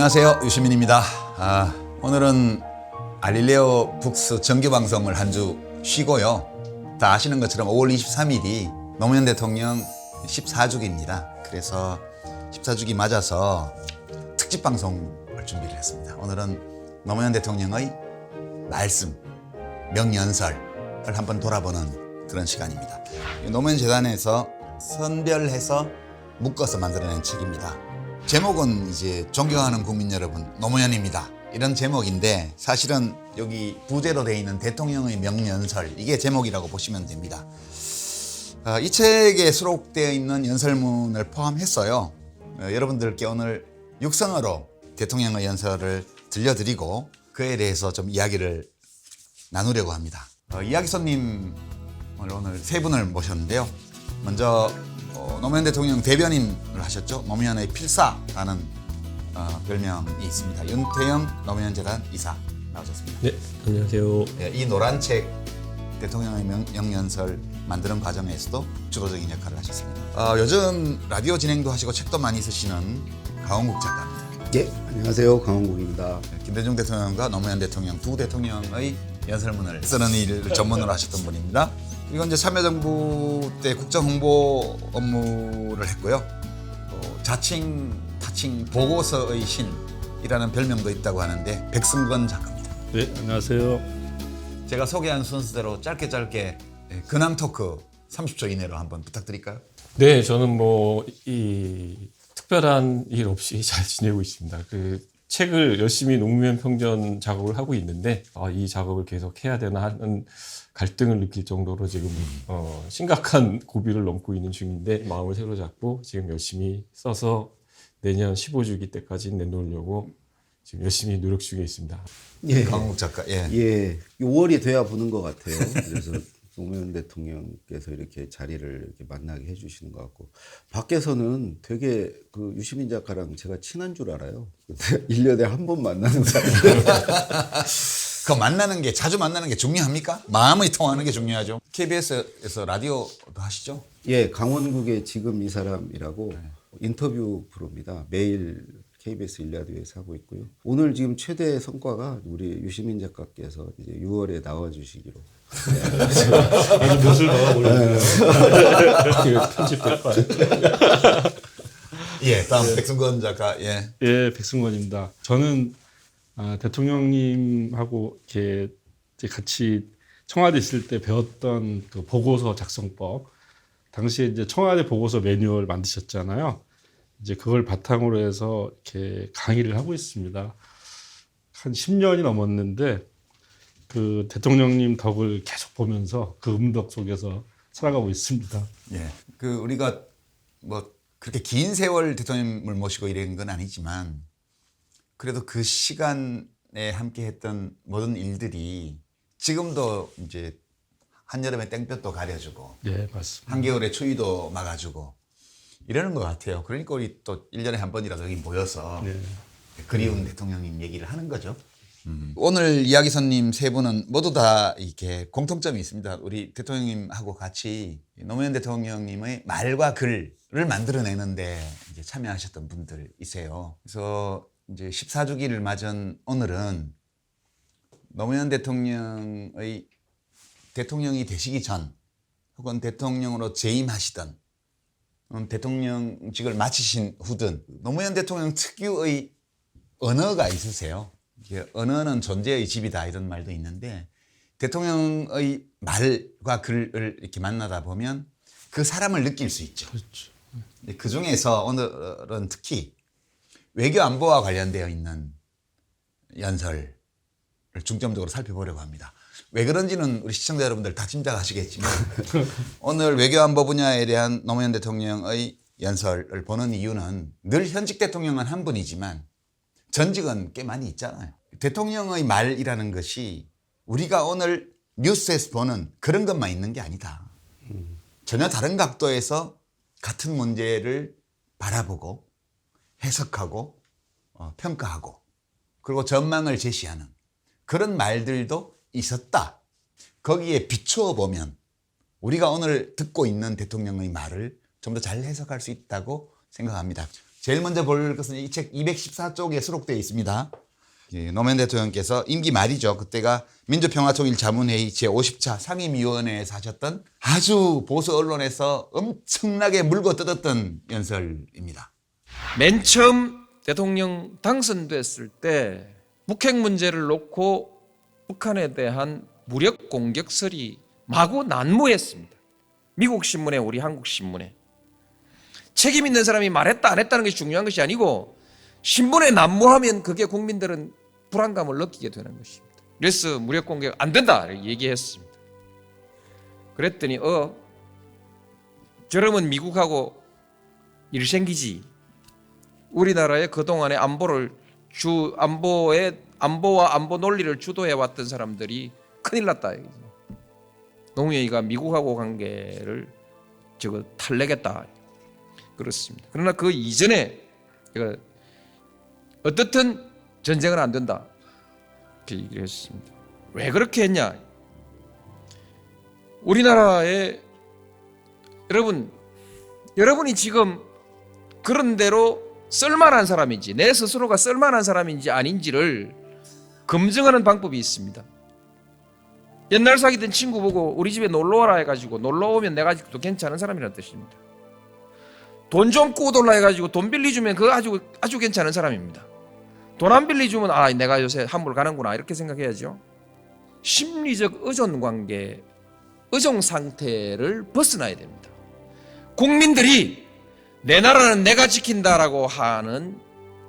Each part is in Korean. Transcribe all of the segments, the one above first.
안녕하세요, 유시민입니다. 오늘은 알릴레오 북스 정규 방송을 한 주 쉬고요. 다 아시는 것처럼 5월 23일이 노무현 대통령 14주기입니다. 그래서 14주기 맞아서 특집 방송을 준비를 했습니다. 오늘은 노무현 대통령의 말씀, 명연설을 한번 돌아보는 그런 시간입니다. 노무현 재단에서 선별해서 묶어서 만들어낸 책입니다. 제목은 이제 존경하는 국민 여러분, 노무현입니다. 이런 제목인데 사실은 여기 부제로 되어 있는 대통령의 명연설, 이게 제목이라고 보시면 됩니다. 이 책에 수록되어 있는 연설문을 포함했어요. 여러분들께 오늘 육성어로 대통령의 연설을 들려드리고 그에 대해서 좀 이야기를 나누려고 합니다. 이야기 손님을 오늘 세 분을 모셨는데요. 먼저 노무현 대통령 대변인을 하셨죠. 노무현의 필사라는 별명이 있습니다. 윤태영 노무현 재단 이사 나오셨습니다. 네, 안녕하세요. 이 노란 책 대통령의 명연설 만드는 과정에서도 주도적인 역할을 하셨습니다. 요즘 라디오 진행도 하시고 책도 많이 쓰시는 강원국 작가입니다. 네, 안녕하세요. 강원국입니다. 김대중 대통령과 노무현 대통령 두 대통령의 연설문을 쓰는 일을 전문으로 하셨던 분입니다. 그리고 이제 참여정부 때 국정홍보 업무를 했고요. 자칭, 타칭 보고서의 신이라는 별명도 있다고 하는데 백승건 작가입니다. 네, 안녕하세요. 제가 소개한 순서대로 짧게 근황 토크 30초 이내로 한번 부탁드릴까요? 네, 저는 이 특별한 일 없이 잘 지내고 있습니다. 그 책을 열심히 노무현 평전 작업을 하고 있는데 이 작업을 계속 해야 되나 하는 갈등을 느낄 정도로 지금 심각한 고비를 넘고 있는 중인데 마음을 새로 잡고 지금 열심히 써서 내년 15주기 때까지 내놓으려고 지금 열심히 노력 중에 있습니다. 예, 강원국 작가. 예, 5월이 돼야 보는 것 같아요. 그래서 노무현 대통령께서 이렇게 자리를 이렇게 만나게 해주시는 것 같고 밖에서는 되게 그 유시민 작가랑 제가 친한 줄 알아요. 근데 1년에 한 번 만나는 사이. 그 만나는 게 자주 만나는 게 중요합니까? 마음이 통하는 게 중요하죠. KBS에서 라디오도 하시죠? 예, 강원국의 지금 이 사람이라고 인터뷰 프로입니다. 매일 KBS 일라디오에서 하고 있고요. 오늘 지금 최대 성과가 우리 유시민 작가께서 이제 6월에 나와주시기로. 아주 몇을 넣어보려고 편집될 거예요. 예, 다음 백승건 작가. 예, 백승권입니다. 저는 대통령님하고 이렇게 같이 청와대 있을 때 배웠던 그 보고서 작성법, 당시에 이제 청와대 보고서 매뉴얼 만드셨잖아요. 이제 그걸 바탕으로 해서 이렇게 강의를 하고 있습니다. 한 10년이 넘었는데 그 대통령님 덕을 계속 보면서 그 음덕 속에서 살아가고 있습니다. 예. 그 우리가 뭐 그렇게 긴 세월 대통령을 모시고 이런 건 아니지만 그래도 그 시간에 함께 했던 모든 일들이 지금도 이제 한여름에 땡볕도 가려주고 네, 맞습니다. 한겨울에 추위도 막아주고 이러는 것 같아요. 그러니까 우리 또 1년에 한 번이라도 여기 모여서 그리운 대통령님 얘기를 하는 거죠. 오늘 이야기 손님 세 분은 모두 다 이렇게 공통점이 있습니다. 우리 대통령님하고 같이 노무현 대통령님의 말과 글을 만들어내는데 이제 참여하셨던 분들이세요. 그래서 이제 14주기를 맞은 오늘은 노무현 대통령의 대통령이 되시기 전 혹은 대통령으로 재임하시던 대통령직을 마치신 후든 노무현 대통령 특유의 언어가 있으세요. 언어는 존재의 집이다 이런 말도 있는데 대통령의 말과 글을 이렇게 만나다 보면 그 사람을 느낄 수 있죠. 그렇죠. 그 중에서 오늘은 특히 외교 안보와 관련되어 있는 연설을 중점적으로 살펴보려고 합니다. 왜 그런지는 우리 시청자 여러분들 다 짐작하시겠지만 오늘 외교 안보 분야에 대한 노무현 대통령의 연설을 보는 이유는 늘 현직 대통령은 한 분이지만 전직은 꽤 많이 있잖아요. 대통령의 말이라는 것이 우리가 오늘 뉴스에서 보는 그런 것만 있는 게 아니다. 전혀 다른 각도에서 같은 문제를 바라보고 해석하고 평가하고 그리고 전망을 제시하는 그런 말들도 있었다. 거기에 비추어 보면 우리가 오늘 듣고 있는 대통령의 말을 좀 더 잘 해석할 수 있다고 생각합니다. 제일 먼저 볼 것은 이 책 214쪽에 수록되어 있습니다. 노무현 대통령께서 임기 말이죠. 그때가 민주평화통일자문회의 제50차 상임위원회에서 하셨던 아주 보수 언론에서 엄청나게 물고 뜯었던 연설입니다. 맨 처음 대통령 당선됐을 때 북핵 문제를 놓고 북한에 대한 무력 공격설이 마구 난무했습니다. 미국 신문에 우리 한국 신문에. 책임 있는 사람이 말했다 안 했다는 것이 중요한 것이 아니고 신문에 난무하면 그게 국민들은 불안감을 느끼게 되는 것입니다. 그래서 무력 공격 안 된다 얘기했습니다. 그랬더니 저러면 미국하고 일 생기지. 우리나라의 그동안의 안보와 안보 논리를 주도해 왔던 사람들이 큰일 났다. 노무현이가 미국하고 관계를 탈내겠다. 그렇습니다. 그러나 그 이전에 어떻든 전쟁은 안 된다. 이렇게 얘기를 했습니다. 왜 그렇게 했냐? 우리나라에 여러분이 지금 그런 대로 쓸만한 사람인지 내 스스로가 쓸만한 사람인지 아닌지를 검증하는 방법이 있습니다. 옛날 사귀던 친구 보고 우리 집에 놀러와라 해가지고 놀러오면 내가 아직도 괜찮은 사람이라는 뜻입니다. 돈 좀 꾸돌라 해가지고 돈 빌려주면 그거 아주 괜찮은 사람입니다. 돈 안 빌려주면 내가 요새 한물 가는구나 이렇게 생각해야죠. 심리적 의존관계, 의존 상태를 벗어나야 됩니다. 국민들이 내 나라는 내가 지킨다라고 하는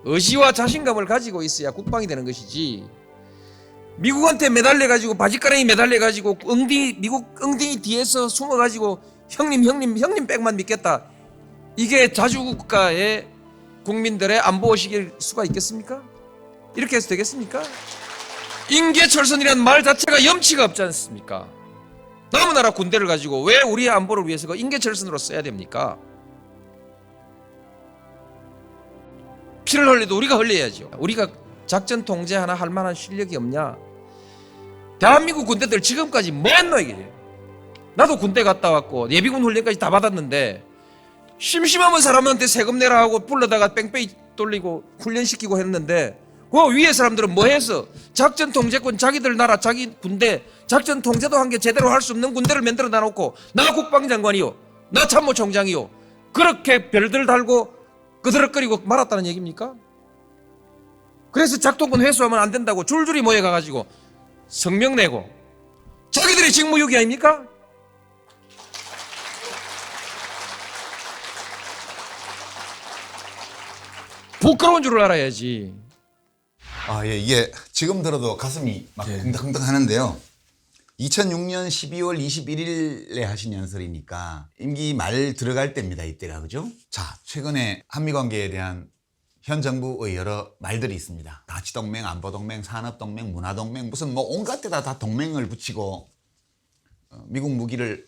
의지와 자신감을 가지고 있어야 국방이 되는 것이지, 미국한테 매달려가지고 바지가랑이 매달려가지고 미국 엉덩이 뒤에서 숨어가지고 형님 백만 믿겠다, 이게 자주국가의 국민들의 안보의식일 수가 있겠습니까? 이렇게 해서 되겠습니까? 인계철선이라는 말 자체가 염치가 없지 않습니까? 남의 나라 군대를 가지고 왜 우리의 안보를 위해서 인계철선으로 써야 됩니까? 피를 흘려도 우리가 흘려야죠. 우리가 작전 통제 하나 할 만한 실력이 없냐? 대한민국 군대들 지금까지 뭐 했노 이게? 나도 군대 갔다 왔고 예비군 훈련까지 다 받았는데 심심하면 사람한테 세금 내라 하고 불러다가 뺑뺑이 돌리고 훈련시키고 했는데 그 위에 사람들은 뭐 해서 작전 통제권 자기들 나라 자기 군대 작전 통제도 한 게 제대로 할 수 없는 군대를 만들어 놔놓고 나 국방장관이요, 나 참모총장이요, 그렇게 별들 달고 그드럭거리고 말았다는 얘기입니까? 그래서 작동권 회수하면 안 된다고 줄줄이 모여가가지고 성명 내고 자기들이 직무유기 아닙니까? 부끄러운 줄을 알아야지. 예, 이게 지금 들어도 가슴이 막 쿵닥쿵닥 하는데요. 2006년 12월 21일에 하신 연설이니까 임기 말 들어갈 때입니다. 이때가, 그죠? 자, 최근에 한미관계에 대한 현 정부의 여러 말들이 있습니다. 가치동맹, 안보동맹, 산업동맹, 문화동맹, 무슨 뭐 온갖 데다 다 동맹을 붙이고 미국 무기를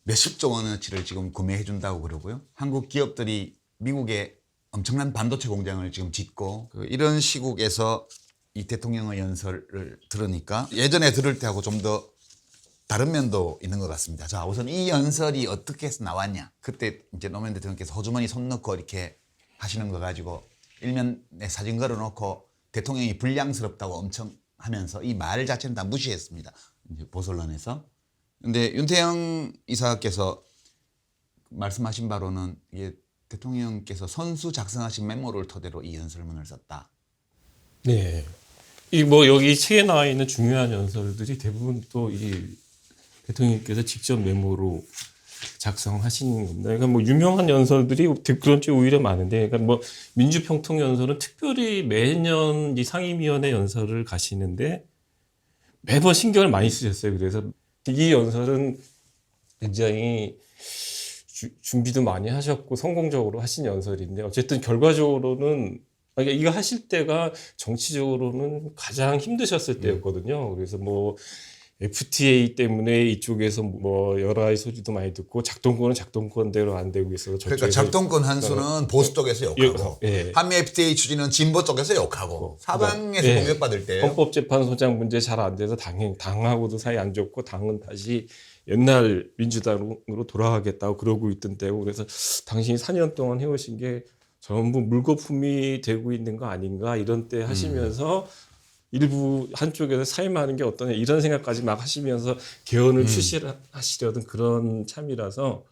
몇십조 원어치를 지금 구매해 준다고 그러고요. 한국 기업들이 미국에 엄청난 반도체 공장을 지금 짓고, 이런 시국에서 이 대통령의 연설을 들으니까 예전에 들을 때하고 좀 더 다른 면도 있는 것 같습니다. 자, 우선 이 연설이 어떻게 해서 나왔냐. 그때 이제 노무현 대통령께서 호주머니 손 넣고 이렇게 하시는 거 가지고 일면에 사진 걸어놓고 대통령이 불량스럽다고 엄청 하면서 이 말 자체는 다 무시했습니다. 이제 보수 언론에서. 근데 윤태영 이사께서 말씀하신 바로는 이게 대통령께서 선수 작성하신 메모를 토대로 이 연설문을 썼다. 네. 이 뭐 여기 책에 나와 있는 중요한 연설들이 대부분 또 이 대통령께서 직접 메모로 작성하신 겁니다. 그러니까 뭐 유명한 연설들이 그런 쪽 오히려 많은데, 그러니까 뭐 민주평통 연설은 특별히 매년 이 상임위원회 연설을 가시는데 매번 신경을 많이 쓰셨어요. 그래서 이 연설은 굉장히 준비도 많이 하셨고 성공적으로 하신 연설인데, 어쨌든 결과적으로는 이거 하실 때가 정치적으로는 가장 힘드셨을 때였거든요. 그래서 뭐 FTA 때문에 이쪽에서 뭐 여러 소리도 많이 듣고 작동권은 작동권대로 안 되고 있어서, 그러니까 작동권 한수는 보수 쪽에서 욕하고 한미 FTA 추진은 진보 쪽에서 욕하고 사방에서 공격받을 때예요. 헌법재판소장 문제 잘 안 돼서 당하고도 사이 안 좋고 당은 다시 옛날 민주당으로 돌아가겠다고 그러고 있던 때고, 그래서 당신이 4년 동안 해오신 게 전부 물거품이 되고 있는 거 아닌가 이런 때 하시면서 일부 한쪽에서 사임하는 게 어떠냐 이런 생각까지 막 하시면서 개헌을 추진하시려던 그런 참이라서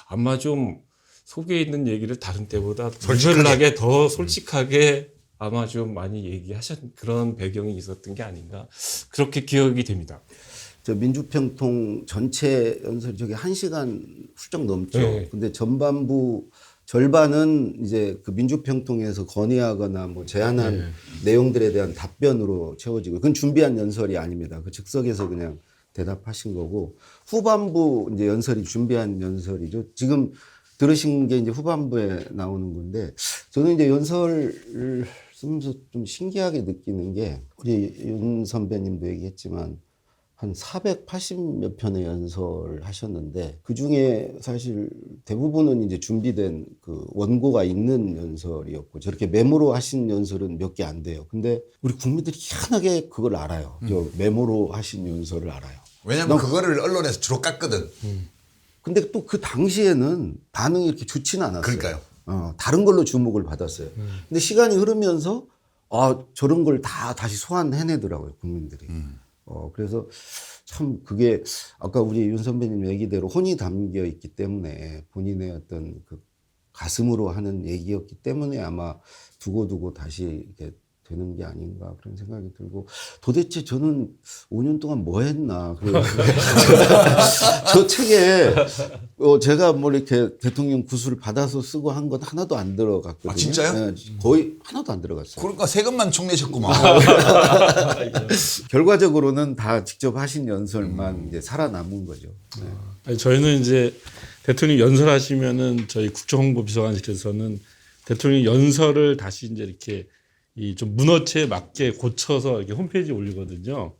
아마 좀 속에 있는 얘기를 다른 때보다 솔직하게 더 솔직하게 아마 좀 많이 얘기하셨 그런 배경이 있었던 게 아닌가 그렇게 기억이 됩니다. 저 민주평통 전체 연설이 저기 1시간 훌쩍 넘죠. 네. 근데 전반부 절반은 이제 그 민주평통에서 건의하거나 뭐 제안한 내용들에 대한 답변으로 채워지고 그건 준비한 연설이 아닙니다. 그 즉석에서 그냥 대답하신 거고 후반부 이제 연설이 준비한 연설이죠. 지금 들으신 게 이제 후반부에 나오는 건데 저는 이제 연설을 쓰면서 좀 신기하게 느끼는 게 우리 윤 선배님도 얘기했지만 한 480몇 편의 연설을 하셨는데 그 중에 사실 대부분은 이제 준비된 그 원고가 있는 연설이었고 저렇게 메모로 하신 연설은 몇 개 안 돼요. 근데 우리 국민들이 희한하게 그걸 알아요. 저 메모로 하신 연설을 알아요. 왜냐면 그거를 언론에서 주로 깠거든. 근데 또 그 당시에는 반응이 이렇게 좋지는 않았어요. 그러니까요. 다른 걸로 주목을 받았어요. 근데 시간이 흐르면서 저런 걸 다 다시 소환해내더라고요, 국민들이. 그래서 참 그게 아까 우리 윤 선배님 얘기대로 혼이 담겨 있기 때문에 본인의 어떤 그 가슴으로 하는 얘기였기 때문에 아마 두고두고 다시 이렇게 되는 게 아닌가 그런 생각이 들고 도대체 저는 5년 동안 뭐 했나. 저 책에 제가 뭐 이렇게 대통령 구술을 받아서 쓰고 한 건 하나도 안 들어갔거든요. 아, 진짜요? 네, 거의 하나도 안 들어갔어요. 그러니까 세금만 축내셨구만. 결과적으로는 다 직접 하신 연설만 이제 살아남은 거죠. 네. 아니, 저희는 이제 대통령 연설하시면은 저희 국정홍보비서관실에서는 대통령 연설을 다시 이제 이렇게 이 좀 문어체에 맞게 고쳐서 이렇게 홈페이지에 올리거든요.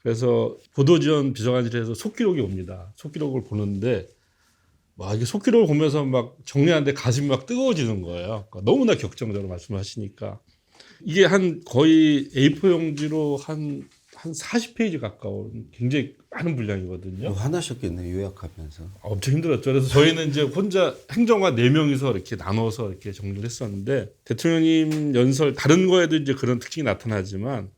그래서 보도지원 비서관실에서 속기록이 옵니다. 속기록을 보는데 막 이게 속기록을 보면서 막 정리하는데 가슴이 막 뜨거워지는 거예요. 그러니까 너무나 격정적으로 말씀하시니까 이게 한 거의 A4 용지로 한 40페이지 가까운 굉장히 많은 분량이거든요. 화나셨겠네요, 요약하면서. 엄청 힘들었죠. 그래서 저희는 이제 혼자 행정관 4명이서 이렇게 나눠서 이렇게 정리를 했었는데 대통령님 연설 다른 거에도 이제 그런 특징이 나타나지만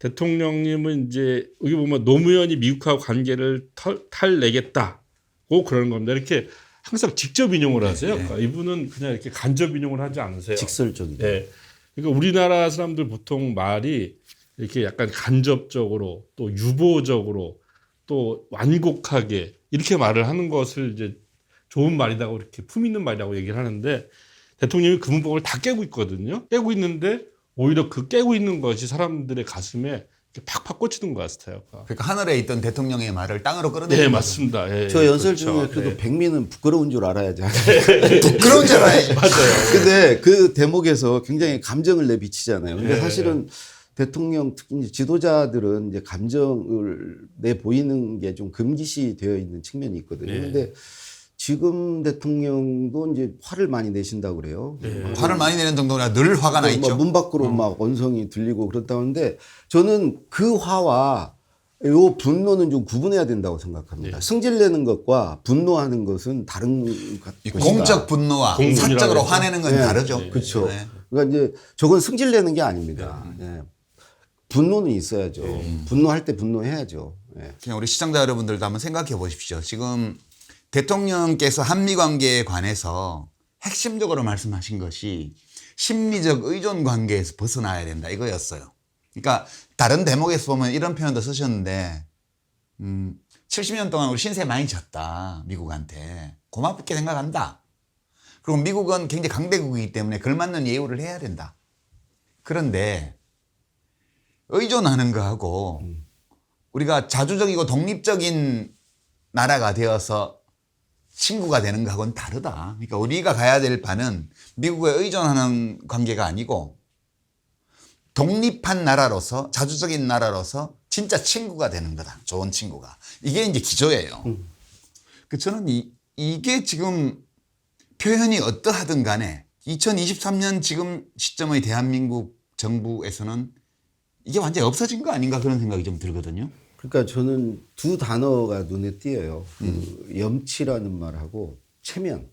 대통령님은 이제 여기 보면 노무현이 미국하고 관계를 탈내겠다고 그러는 겁니다. 이렇게 항상 직접 인용을 하세요. 그러니까 이분은 그냥 이렇게 간접 인용을 하지 않으세요. 직설적이죠. 네. 그러니까 우리나라 사람들 보통 말이 이렇게 약간 간접적으로 또 유보적으로 또 완곡하게 이렇게 말을 하는 것을 이제 좋은 말이라고 이렇게 품 있는 말이라고 얘기를 하는데 대통령이 그 문법을 다 깨고 있거든요. 깨고 있는데 오히려 그 깨고 있는 것이 사람들의 가슴에 이렇게 팍팍 꽂히는 것 같아요. 그러니까 하늘에 있던 대통령의 말을 땅으로 끌어내는 네, 거죠. 맞습니다. 예, 저 연설 그렇죠. 중에 그래도 예. 백미는 부끄러운 줄 알아야지. 부끄러운 줄 알아야지. 근데 그 대목에서 굉장히 감정을 내비치잖아요. 근데 사실은 대통령 특히 이제 지도자들은 이제 감정을 내 보이는 게 좀 금기시 되어 있는 측면이 있거든요. 근데 지금 대통령도 이제 화를 많이 내신다고 그래요. 화를 많이 내는 정도라 늘 화가 나 있죠. 문 밖으로 막 언성이 들리고 그렇다고 하는데 저는 그 화와 요 분노는 좀 구분해야 된다고 생각합니다. 승질내는 것과 분노하는 것은 다른 이 것이다. 공적 분노와 공분이라고 사적으로 그러죠. 화내는 건 네. 다르죠. 그렇죠. 네. 그러니까 이제 저건 승질내는 게 아닙니다. 예. 분노는 있어야죠. 분노할 때 분노해야죠. 예. 그냥 우리 시청자 여러분들도 한번 생각해 보십시오. 지금 대통령께서 한미 관계에 관해서 핵심적으로 말씀하신 것이 심리적 의존 관계에서 벗어나야 된다 이거였어요. 그러니까 다른 대목에서 보면 이런 표현도 쓰셨는데 70년 동안 우리 신세 많이 졌다 미국한테 고맙게 생각한다. 그리고 미국은 굉장히 강대국이기 때문에 걸맞는 예우를 해야 된다. 그런데 의존하는 거하고 우리가 자주적이고 독립적인 나라가 되어서 친구가 되는 거하고는 다르다. 그러니까 우리가 가야 될 바는 미국에 의존하는 관계가 아니고 독립한 나라로서 자주적인 나라로서 진짜 친구가 되는 거다. 좋은 친구가. 이게 이제 기조예요. 저는 이게 지금 표현이 어떠하든 간에 2023년 지금 시점의 대한민국 정부에서는 이게 완전히 없어진 거 아닌가 그런 생각이 좀 들거든요. 그러니까 저는 두 단어가 눈에 띄어요. 그 염치라는 말하고 체면.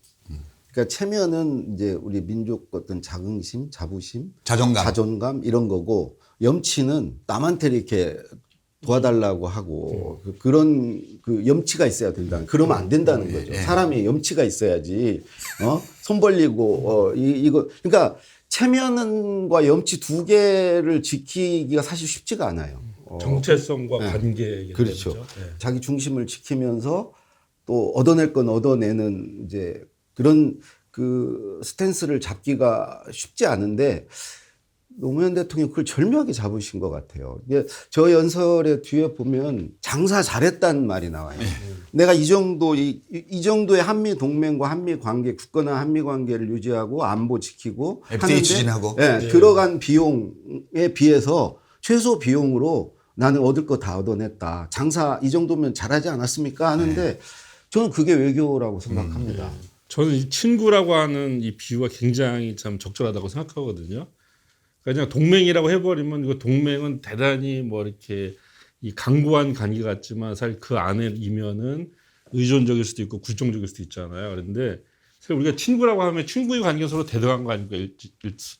그러니까 체면은 이제 우리 민족 어떤 자긍심, 자부심, 자존감. 이런 거고 염치는 남한테 이렇게 도와달라고 하고 그런 그 염치가 있어야 된다. 그러면 안 된다는 거죠. 사람이 염치가 있어야지. 손 벌리고 이거 그러니까 체면과 염치 두 개를 지키기가 사실 쉽지가 않아요. 정체성과 네. 관계. 그렇죠. 자기 중심을 지키면서 또 얻어낼 건 얻어내는 이제 그런 그 스탠스를 잡기가 쉽지 않은데 노무현 대통령이 그걸 절묘하게 잡으신 것 같아요. 이게 저 연설의 뒤에 보면 장사 잘했다는 말이 나와요. 내가 이 정도의 한미 동맹과 한미 관계, 굳건한 한미 관계를 유지하고 안보 지키고 FTA 하는데 추진하고. 들어간 비용에 비해서 최소 비용으로 나는 얻을 거 다 얻어냈다. 장사 이 정도면 잘하지 않았습니까? 하는데 저는 그게 외교라고 생각합니다. 저는 이 친구라고 하는 이 비유가 굉장히 참 적절하다고 생각하거든요. 그냥 동맹이라고 해버리면 이거 동맹은 대단히 뭐 이렇게 이 강고한 관계 같지만 사실 그 안에 이면은 의존적일 수도 있고 굴종적일 수도 있잖아요. 그런데 사실 우리가 친구라고 하면 친구의 관계는 서로 대등한 거 아닙니까?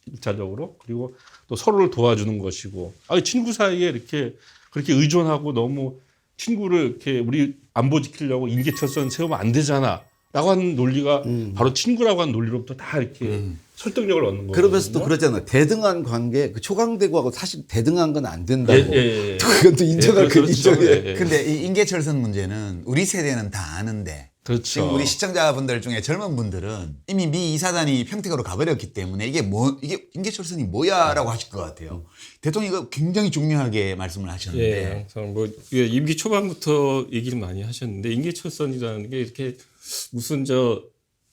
일차적으로. 그리고 또 서로를 도와주는 것이고. 친구 사이에 이렇게 그렇게 의존하고 너무 친구를 이렇게 우리 안보 지키려고 인계철선 세우면 안 되잖아. 라고 하는 논리가 바로 친구라고 하는 논리로부터 다 이렇게 설득력을 얻는 거예요. 그러면서 또 그러잖아요. 대등한 관계, 그 초강대국하고 사실 대등한 건 안 된다고. 그건 또 인정할 그 인정해. 근데 이 인계철선 문제는 우리 세대는 다 아는데 그렇죠. 지금 우리 시청자분들 중에 젊은 분들은 이미 미 이사단이 평택으로 가버렸기 때문에 이게 인계철선이 뭐야라고 하실 것 같아요. 대통령이 이거 굉장히 중요하게 말씀을 하셨는데. 임기 초반부터 얘기를 많이 하셨는데 인계철선이라는 게 이렇게 무슨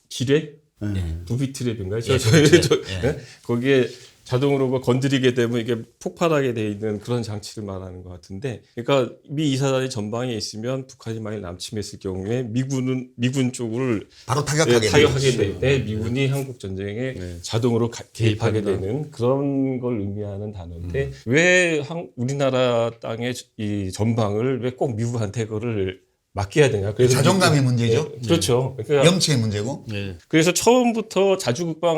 기뢰? 부비트랩인가요? 거기에 자동으로 뭐 건드리게 되면 이게 폭발하게 돼 있는 그런 장치를 말하는 것 같은데, 그러니까 미 이사단이 전방에 있으면 북한이 만약 남침했을 경우에 미군 쪽을 바로 타격하게 되는데 미군이 한국 전쟁에 자동으로 개입하게 되는 그런 걸 의미하는 단어인데 왜 우리나라 땅의 이 전방을 왜 꼭 미국한테 그거를 맡겨야 되냐. 그래서 자존감의 문제죠. 그렇죠. 그러니까 염치의 문제고. 그래서 처음부터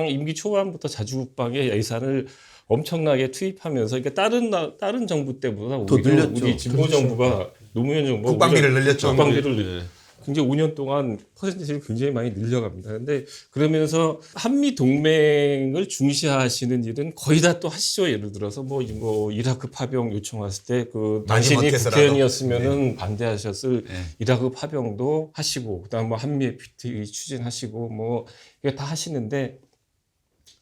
임기 초반부터 자주국방에 예산을 엄청나게 투입하면서 이게 다른 정부 때보다 오히려 우리 진보 정부가 노무현 정부가 국방비를 늘렸죠. 국방비를 굉장히 5년 동안 퍼센티지를 굉장히 많이 늘려갑니다. 근데 그러면서 한미 동맹을 중시하시는 일은 거의 다 또 하시죠. 예를 들어서 뭐 이라크 파병 요청했을 때 당신이 국회의원이었으면은 반대하셨을 이라크 파병도 하시고, 그다음 뭐 한미 FTA 추진하시고 뭐 이게 다 하시는데,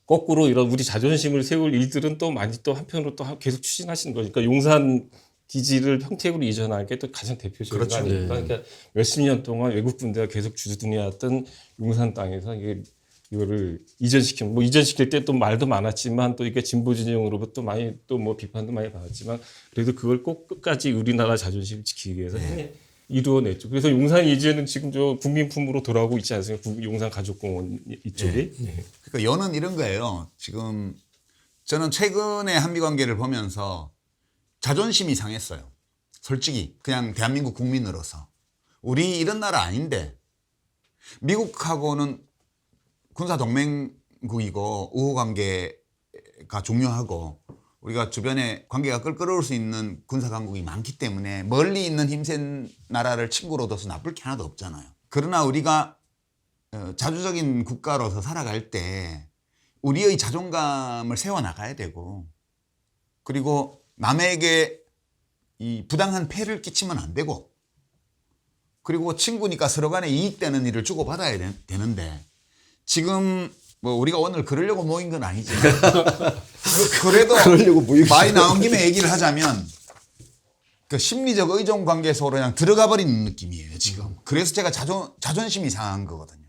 거꾸로 이런 우리 자존심을 세울 일들은 또 많이 또 한편으로 또 계속 추진하시는 거니까 용산 기지를 평택으로 이전한 게 또 가장 대표적인 거 아닙니까? 그러니까 몇십 년 동안 외국 군대가 계속 주둔해왔던 용산 땅에서 이거를 이전시킬 때 또 말도 많았지만 또 이게 진보 진영으로부터 많이 또 뭐 비판도 많이 받았지만 그래도 그걸 꼭 끝까지 우리나라 자존심을 지키기 위해서 이루어냈죠. 그래서 용산이 이제는 지금 국민품으로 돌아오고 있지 않습니까? 용산 가족공원 이쪽이. 그러니까 연은 이런 거예요. 지금 저는 최근에 한미 관계를 보면서 자존심이 상했어요. 솔직히 그냥 대한민국 국민으로서 우리 이런 나라 아닌데 미국하고는 군사 동맹국이고 우호 관계가 중요하고 우리가 주변에 관계가 껄끄러울 수 있는 군사 강국이 많기 때문에 멀리 있는 힘센 나라를 친구로 둬서 나쁠 게 하나도 없잖아요. 그러나 우리가 자주적인 국가로서 살아갈 때 우리의 자존감을 세워나가야 되고, 그리고 남에게 이 부당한 폐를 끼치면 안 되고, 그리고 친구니까 서로 간에 이익되는 일을 주고받아야 되는데, 지금 뭐 우리가 오늘 그러려고 모인 건 아니지만 그래도 말이 나온 김에 얘기를 하자면 그 심리적 의존 관계 속으로 그냥 들어가 버리는 느낌이에요 지금. 그래서 제가 자존심이 상한 거거든요.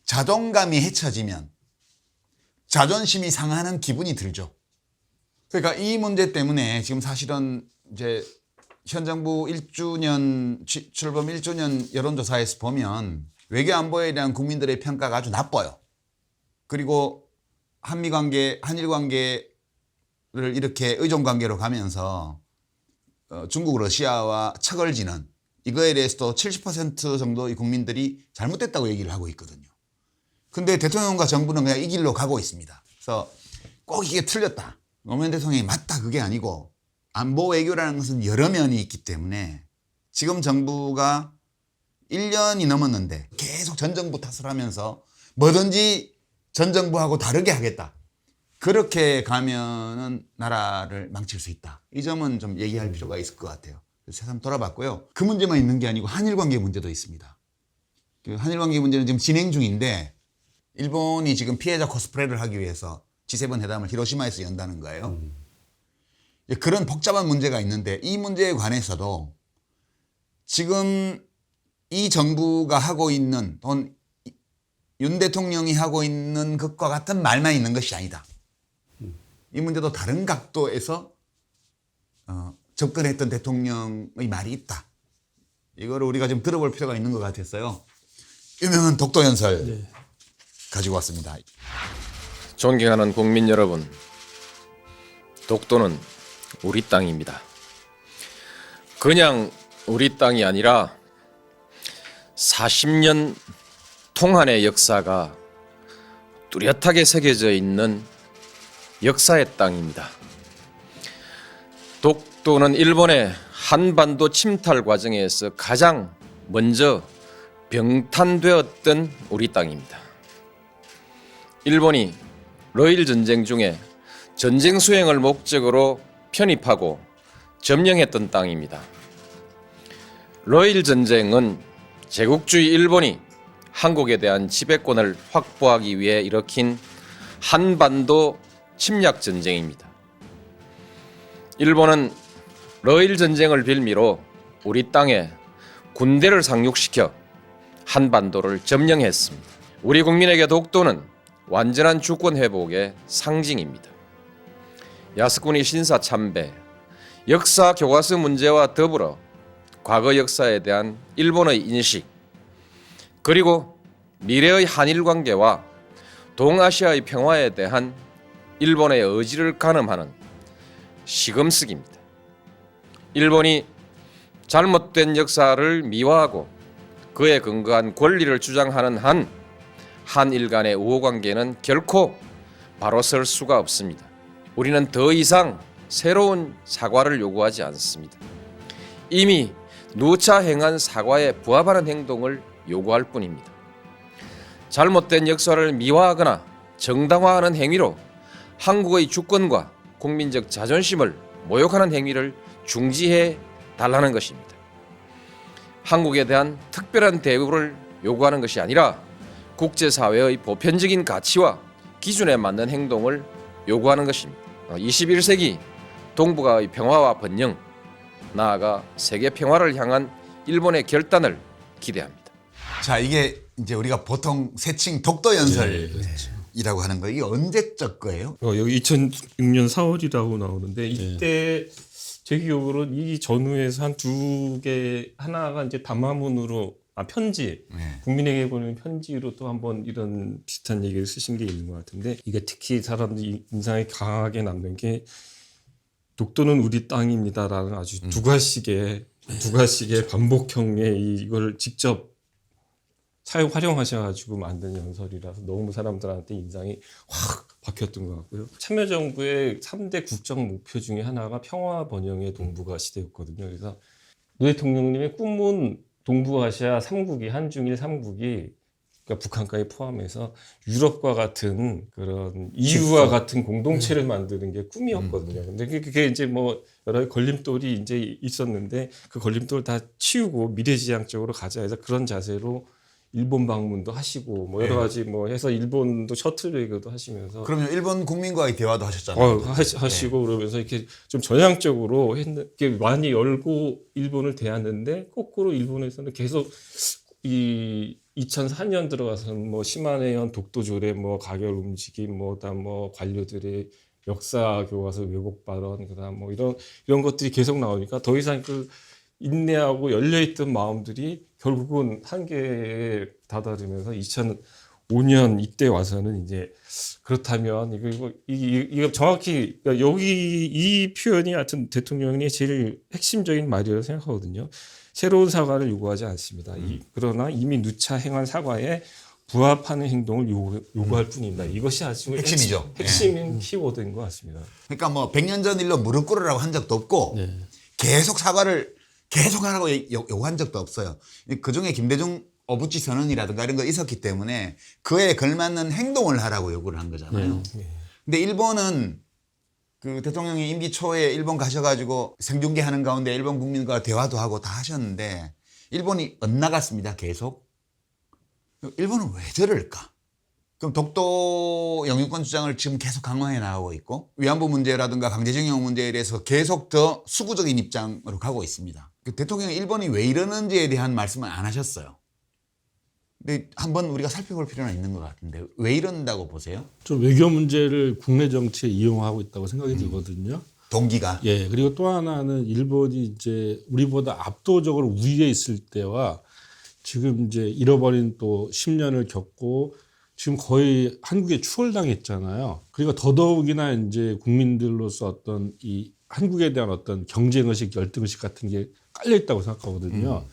자존감이 헤쳐지면 자존심이 상하는 기분이 들죠. 그러니까 이 문제 때문에 지금 사실은 이제 현 정부 1주년 출범 1주년 여론조사에서 보면 외교안보에 대한 국민들의 평가가 아주 나빠요. 그리고 한미관계, 한일관계를 이렇게 의존관계로 가면서 중국, 러시아와 척을지는 이거에 대해서도 70% 정도의 국민들이 잘못됐다고 얘기를 하고 있거든요. 근데 대통령과 정부는 그냥 이 길로 가고 있습니다. 그래서 꼭 이게 틀렸다. 노무현 대통령이 맞다 그게 아니고 안보 외교라는 것은 여러 면이 있기 때문에 지금 정부가 1년이 넘었는데 계속 전 정부 탓을 하면서 뭐든지 전 정부하고 다르게 하겠다. 그렇게 가면은 나라를 망칠 수 있다. 이 점은 좀 얘기할 필요가 있을 것 같아요. 그래서 새삼 돌아봤고요. 그 문제만 있는 게 아니고 한일 관계 문제도 있습니다. 그 한일 관계 문제는 지금 진행 중인데 일본이 지금 피해자 코스프레를 하기 위해서 G7 회담을 히로시마에서 연다는 거예요. 그런 복잡한 문제가 있는데 이 문제에 관해서도 지금 이 정부가 하고 있는 또는 윤 대통령이 하고 있는 것과 같은 말만 있는 것이 아니다. 이 문제도 다른 각도에서 접근했던 대통령의 말이 있다. 이거를 우리가 좀 들어볼 필요가 있는 것 같았어요. 유명한 독도연설 가지고 왔습니다. 존경하는 국민 여러분, 독도는 우리 땅입니다. 그냥 우리 땅이 아니라 40년 통한의 역사가 뚜렷하게 새겨져 있는 역사의 땅입니다. 독도는 일본의 한반도 침탈 과정에서 가장 먼저 병탄되었던 우리 땅입니다. 일본이 러일 전쟁 중에 전쟁 수행을 목적으로 편입하고 점령했던 땅입니다. 러일 전쟁은 제국주의 일본이 한국에 대한 지배권을 확보하기 위해 일으킨 한반도 침략 전쟁입니다. 일본은 러일 전쟁을 빌미로 우리 땅에 군대를 상륙시켜 한반도를 점령했습니다. 우리 국민에게 독도는 완전한 주권 회복의 상징입니다. 야스쿠니 신사 참배, 역사 교과서 문제와 더불어 과거 역사에 대한 일본의 인식, 그리고 미래의 한일 관계와 동아시아의 평화에 대한 일본의 의지를 가늠하는 시금석입니다. 일본이 잘못된 역사를 미화하고 그에 근거한 권리를 주장하는 한 한일 간의 우호관계는 결코 바로 설 수가 없습니다. 우리는 더 이상 새로운 사과를 요구하지 않습니다. 이미 누차 행한 사과에 부합하는 행동을 요구할 뿐입니다. 잘못된 역사를 미화하거나 정당화하는 행위로 한국의 주권과 국민적 자존심을 모욕하는 행위를 중지해 달라는 것입니다. 한국에 대한 특별한 대우를 요구하는 것이 아니라 국제사회의 보편적인 가치와 기준에 맞는 행동을 요구하는 것입니다. 21세기 동북아의 평화와 번영, 나아가 세계 평화를 향한 일본의 결단을 기대합니다. 자, 이게 이제 우리가 보통 세칭 독도연설이라고 하는 거예요. 이게 언제적 거예요? 여기 2006년 4월이라고 나오는데 이때 제 기억으로 이 전후에서 한 두 개, 하나가 이제 담화문으로 편지, 국민에게 보내는 편지로 또 한번 이런 비슷한 얘기를 쓰신 게 있는 것 같은데 이게 특히 사람들이 인상이 강하게 남는 게 독도는 우리 땅입니다라는 아주 두 가식의 반복형의 이걸 직접 활용하셔가지고 만든 연설이라서 너무 사람들한테 인상이 확 박혔던 것 같고요. 참여정부의 3대 국정 목표 중에 하나가 평화 번영의 동북아 시대였거든요. 그래서 노 대통령님의 꿈은 동북아시아 3국이 한중일 3국이 그러니까 북한까지 포함해서 유럽과 같은 그런 EU와 같은 공동체를 만드는 게 꿈이었거든요. 근데 그게 이제 뭐 여러 걸림돌이 이제 있었는데 그 걸림돌 다 치우고 미래지향적으로 가자 해서 그런 자세로 일본 방문도 하시고 뭐 여러 가지 뭐 해서 일본도 셔틀 외교도 하시면서 그러면 일본 국민과의 대화도 하셨잖아요. 하시고 그러면서 이렇게 좀 전향적으로 이렇게 많이 열고 일본을 대했는데 거꾸로 일본에서는 계속 이 2004년 들어가서는 뭐 시마네현 독도조례 뭐 가결 움직임 그다음 관료들의 역사 교과서 왜곡 발언 그다음 뭐 이런 것들이 계속 나오니까 더 이상 그 인내하고 열려있던 마음들이 결국은 한계에 다다르면서 2005년 이때 와서는 이제 그렇다면 이거 정확히 그러니까 여기 이 표현이 하여튼 대통령이 제일 핵심적인 말이라고 생각하거든요. 새로운 사과를 요구하지 않습니다. 그러나 이미 누차 행한 사과에 부합하는 행동을 요구할 뿐입니다. 이것이 아주 핵심이죠. 핵심 키워드인 것 같습니다. 그러니까 뭐 100년 전 일로 무릎 꿇으라고 한 적도 없고 네. 계속 사과를 계속 하라고 요구한 적도 없어요. 그중에 김대중 어부치 선언이라든가 이런 거 있었기 때문에 그에 걸맞는 행동을 하라고 요구를 한 거잖아요. 근데 일본은 그 대통령이 임기 초에 일본 가셔가지고 생중계하는 가운데 일본 국민과 대화도 하고 다 하셨는데 일본이 엇나갔습니다. 계속. 일본은 왜 저럴까? 그럼 독도 영유권 주장을 지금 계속 강화해 나가고 있고 위안부 문제라든가 강제징용 문제에 대해서 계속 더 수구적인 입장으로 가고 있습니다. 그 대통령이 일본이 왜 이러는지에 대한 말씀은 안 하셨어요. 근데 한번 우리가 살펴볼 필요는 있는 것 같은데 왜 이런다고 보세요? 좀 외교 문제를 국내 정치에 이용하고 있다고 생각이 들거든요. 동기가. 예, 그리고 또 하나는 일본이 이제 우리보다 압도적으로 우위에 있을 때와 지금 이제 잃어버린 또 10년을 겪고 지금 거의 한국에 추월당했잖아요. 그러니까 더더욱이나 이제 국민들로서 어떤 이 한국에 대한 어떤 경쟁의식, 열등의식 같은 게 깔려 있다고 생각하거든요.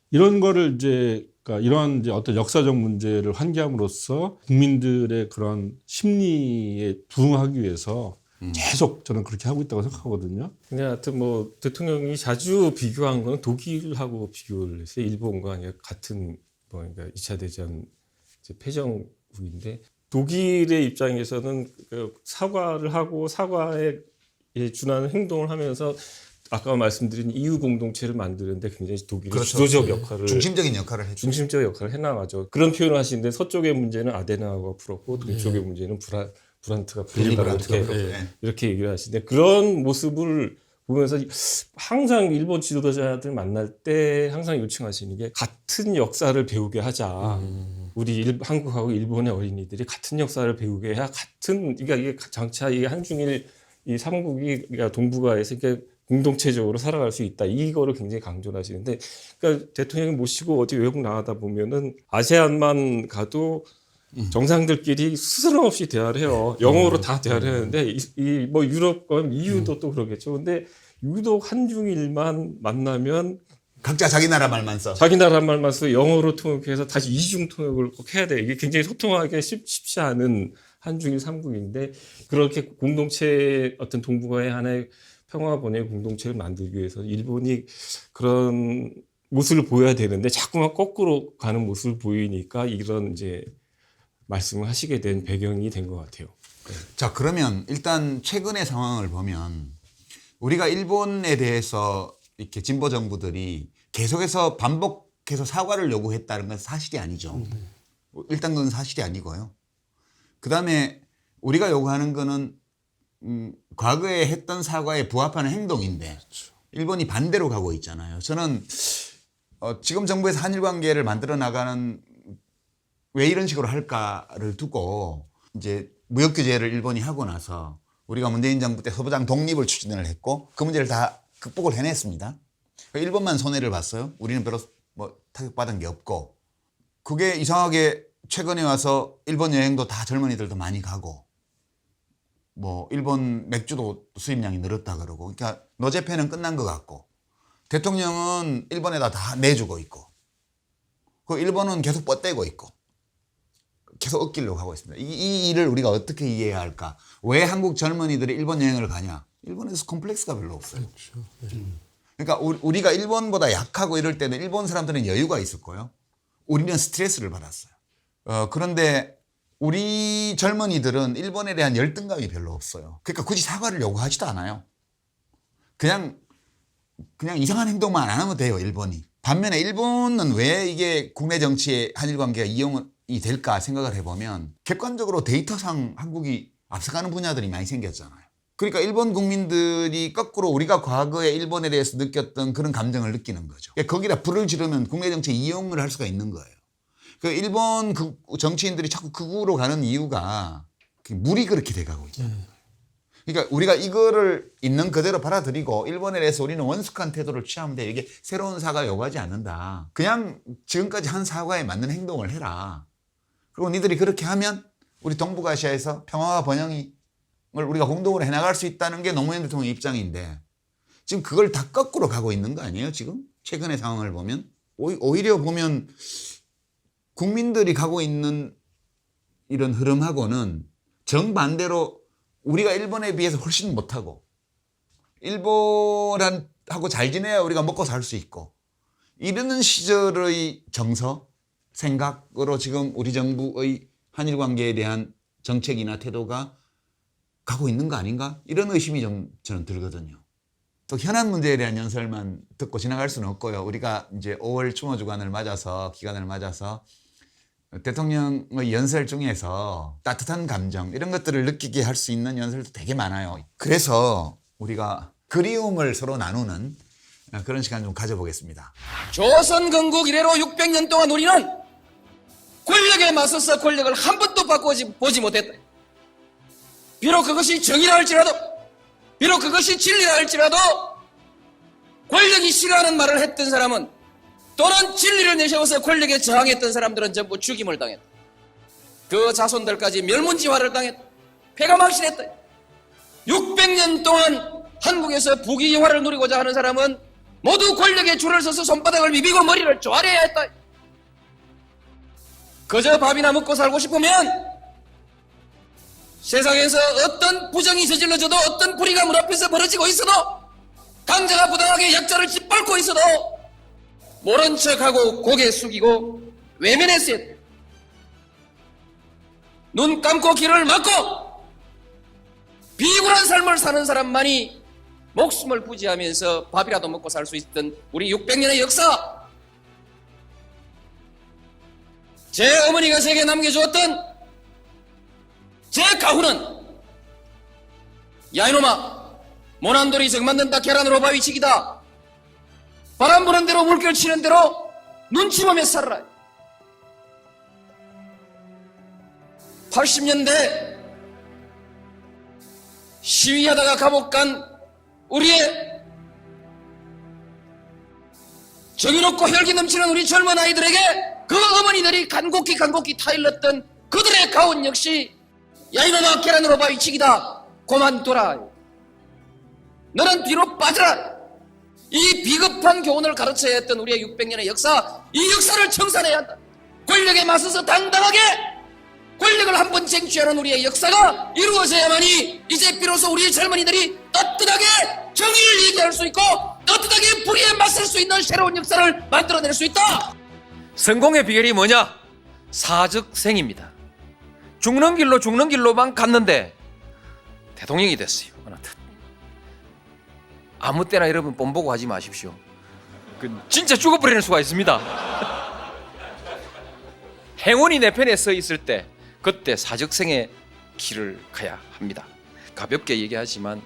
이런 거를 이제 그러니까 이런 이제 어떤 역사적 문제를 환기함으로써 국민들의 그런 심리에 부응하기 위해서 계속 저는 그렇게 하고 있다고 생각하거든요. 근데 하여튼 뭐 대통령이 자주 비교한 건 독일하고 비교를 했어요. 일본과 같은 뭐 그러니까 2차 대전 이제 패전국인데 독일의 입장에서는 그 사과를 하고 사과에 준하는 행동을 하면서 아까 말씀드린 이유 공동체를 만드는데 굉장히 독일이 그렇죠. 주도적 역할을 중심적인 역할을 했죠. 중심적 역할을 해나가죠. 그런 표현을 하시는데 서쪽의 문제는 아데나우가 풀었고 동쪽의 문제는 브란트가 풀었다 이렇게 얘기를 하시는데 그런 모습을 보면서 항상 일본 지도자들 만날 때 항상 요청하시는 게 같은 역사를 배우게 하자. 우리 한국하고 일본의 어린이들이 같은 역사를 배우게 해야 그러니까 이게 장차 이 한중일 이 삼국이 그러니까 동북아에서 이렇게 공동체적으로 살아갈 수 있다. 이거를 굉장히 강조를 하시는데, 그러니까 대통령이 모시고 어디 외국 나가다 보면은 아세안만 가도 정상들끼리 스스럼 없이 대화를 해요. 영어로 다 대화를 하는데, 뭐 유럽과 EU도 또 그러겠죠. 근데 유독 한중일만 만나면 각자 자기 나라 말만 써. 자기 나라 말만 써 영어로 통역해서 다시 이중 통역을 꼭 해야 돼. 이게 굉장히 소통하기 쉽지 않은 한중일 삼국인데, 그렇게 공동체 어떤 동북아의 하나의 평화 번영의 공동체를 만들기 위해서 일본이 그런 모습을 보여야 되는데 자꾸만 거꾸로 가는 모습을 보이니까 이런 이제 말씀을 하시게 된 배경이 된 것 같아요. 자, 그러면 일단 최근의 상황을 보면 우리가 일본에 대해서 이렇게 진보 정부들이 계속해서 반복해서 사과를 요구했다는 건 사실이 아니죠. 일단 그건 사실이 아니고요. 그다음에 우리가 요구하는 거는 과거에 했던 사과에 부합하는 행동인데 일본이 반대로 가고 있잖아요. 저는 지금 정부에서 한일 관계를 만들어 나가는 왜 이런 식으로 할까를 두고 이제 무역 규제를 일본이 하고 나서 우리가 문재인 정부 때 서부장 독립을 추진을 했고 그 문제를 다 극복을 해냈습니다. 일본만 손해를 봤어요. 우리는 별로 뭐 타격받은 게 없고 그게 이상하게 최근에 와서 일본 여행도 다 젊은이들도 많이 가고 뭐 일본 맥주도 수입량이 늘었다 그러고 그러니까 노제패는 끝난 것 같고 대통령은 일본에다 다 내주고 있고 그 일본은 계속 뻗대고 있고 계속 얻기려고 하고 있습니다. 이 일을 우리가 어떻게 이해해야 할까? 왜 한국 젊은이들이 일본 여행을 가냐? 일본에서 콤플렉스가 별로 없어요. 그러니까 우리가 일본보다 약하고 이럴 때는 일본 사람들은 여유가 있을 거예요. 우리는 스트레스를 받았어요. 그런데 우리 젊은이들은 일본에 대한 열등감이 별로 없어요. 그러니까 굳이 사과를 요구하지도 않아요. 그냥 이상한 행동만 안 하면 돼요, 일본이. 반면에 일본은 왜 이게 국내 정치에 한일 관계가 이용이 될까 생각을 해보면 객관적으로 데이터상 한국이 앞서가는 분야들이 많이 생겼잖아요. 그러니까 일본 국민들이 거꾸로 우리가 과거에 일본에 대해서 느꼈던 그런 감정을 느끼는 거죠. 그러니까 거기다 불을 지르면 국내 정치에 이용을 할 수가 있는 거예요. 그 일본 정치인들이 자꾸 극우로 가는 이유가 물이 그렇게 돼가고 있잖아요. 그러니까 우리가 이거를 있는 그대로 받아들이고 일본에 대해서 우리는 원숙한 태도를 취하면 돼. 이게 새로운 사과 요구하지 않는다. 그냥 지금까지 한 사과에 맞는 행동을 해라. 그리고 니들이 그렇게 하면 우리 동북아시아에서 평화와 번영을 우리가 공동으로 해나갈 수 있다는 게 노무현 대통령의 입장인데 지금 그걸 다 거꾸로 가고 있는 거 아니에요? 지금 최근의 상황을 보면 오히려 보면 국민들이 가고 있는 이런 흐름하고는 정반대로 우리가 일본에 비해서 훨씬 못하고 일본하고 잘 지내야 우리가 먹고 살 수 있고 이러는 시절의 정서, 생각으로 지금 우리 정부의 한일 관계에 대한 정책이나 태도가 가고 있는 거 아닌가? 이런 의심이 좀 저는 들거든요. 또 현안 문제에 대한 연설만 듣고 지나갈 수는 없고요. 우리가 이제 5월 추모 주간을 맞아서 기간을 맞아서 대통령의 연설 중에서 따뜻한 감정 이런 것들을 느끼게 할 수 있는 연설도 되게 많아요. 그래서 우리가 그리움을 서로 나누는 그런 시간 좀 가져보겠습니다. 조선 건국 이래로 600년 동안 우리는 권력에 맞서서 권력을 한 번도 바꿔보지 못했다. 비록 그것이 정의라 할지라도, 비록 그것이 진리라 할지라도 권력이 싫어하는 말을 했던 사람은, 또는 진리를 내세워서 권력에 저항했던 사람들은 전부 죽임을 당했다. 그 자손들까지 멸문지화를 당했다. 폐가 망신했다. 600년 동안 한국에서 부귀영화를 누리고자 하는 사람은 모두 권력에 줄을 서서 손바닥을 비비고 머리를 조아려야 했다. 그저 밥이나 먹고 살고 싶으면 세상에서 어떤 부정이 저질러져도, 어떤 불의가 문 앞에서 벌어지고 있어도, 강자가 부당하게 약자를 짓밟고 있어도 모른 척하고 고개 숙이고 외면했어야 돼. 눈 감고 귀를 막고 비굴한 삶을 사는 사람만이 목숨을 부지하면서 밥이라도 먹고 살 수 있던 우리 600년의 역사, 제 어머니가 제게 남겨주었던 제 가훈은, 야 이놈아, 모난돌이 정 만든다, 계란으로 바위 치기다, 바람 부는 대로 물결 치는 대로 눈치 보며 살아라. 80년대 시위하다가 감옥 간 우리의 정의롭고 혈기 넘치는 우리 젊은 아이들에게 그 어머니들이 간곡히 타일렀던 그들의 가훈 역시, 야 이놈아, 계란으로 바위 치기다, 그만둬라, 너는 뒤로 빠져라. 이 비겁한 교훈을 가르쳐야 했던 우리의 600년의 역사, 이 역사를 청산해야 한다. 권력에 맞서서 당당하게 권력을 한번 쟁취하는 우리의 역사가 이루어져야만이 이제 비로소 우리의 젊은이들이 떳떳하게 정의를 얘기할 수 있고 떳떳하게 불의에 맞설 수 있는 새로운 역사를 만들어낼 수 있다. 성공의 비결이 뭐냐? 사즉생입니다. 죽는 길로만 갔는데 대통령이 됐어요. 아무 때나 여러분 뽐보고 하지 마십시오. 진짜 죽어버리는 수가 있습니다. 행운이 내 편에 서 있을 때 그때 사즉생의 길을 가야 합니다. 가볍게 얘기하지만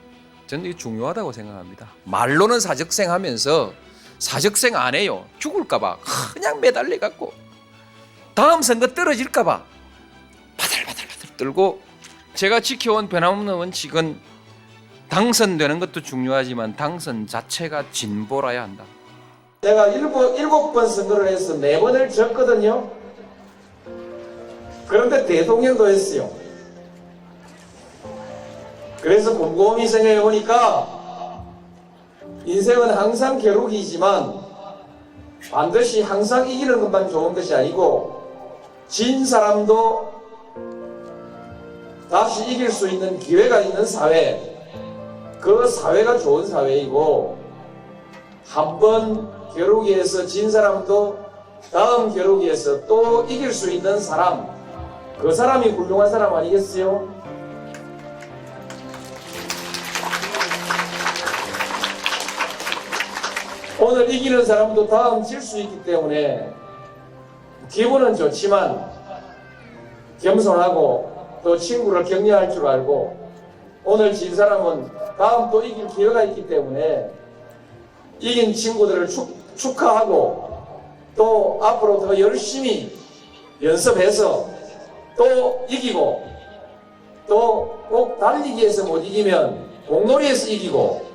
저는 이게 중요하다고 생각합니다. 말로는 사즉생 하면서 사즉생 안 해요. 죽을까봐 그냥 매달려갖고 다음 선거 떨어질까봐 바들바들 떨고, 제가 지켜온 변함없는 원칙은 당선되는 것도 중요하지만 당선 자체가 진보라야 한다. 제가 7번 선거를 해서 4번을 졌거든요. 그런데 대통령도 했어요. 그래서 곰곰이 생각해 보니까 인생은 항상 겨루기이지만 반드시 항상 이기는 것만 좋은 것이 아니고 진 사람도 다시 이길 수 있는 기회가 있는 사회, 그 사회가 좋은 사회이고, 한 번 겨루기에서 진 사람도 다음 겨루기에서 또 이길 수 있는 사람, 그 사람이 훌륭한 사람 아니겠어요? 오늘 이기는 사람도 다음 질 수 있기 때문에 기분은 좋지만 겸손하고 또 친구를 격려할 줄 알고, 오늘 진 사람은 다음 또 이길 기회가 있기 때문에 이긴 친구들을 축하하고 또 앞으로 더 열심히 연습해서 또 이기고, 또 꼭 달리기에서 못 이기면 공놀이에서 이기고,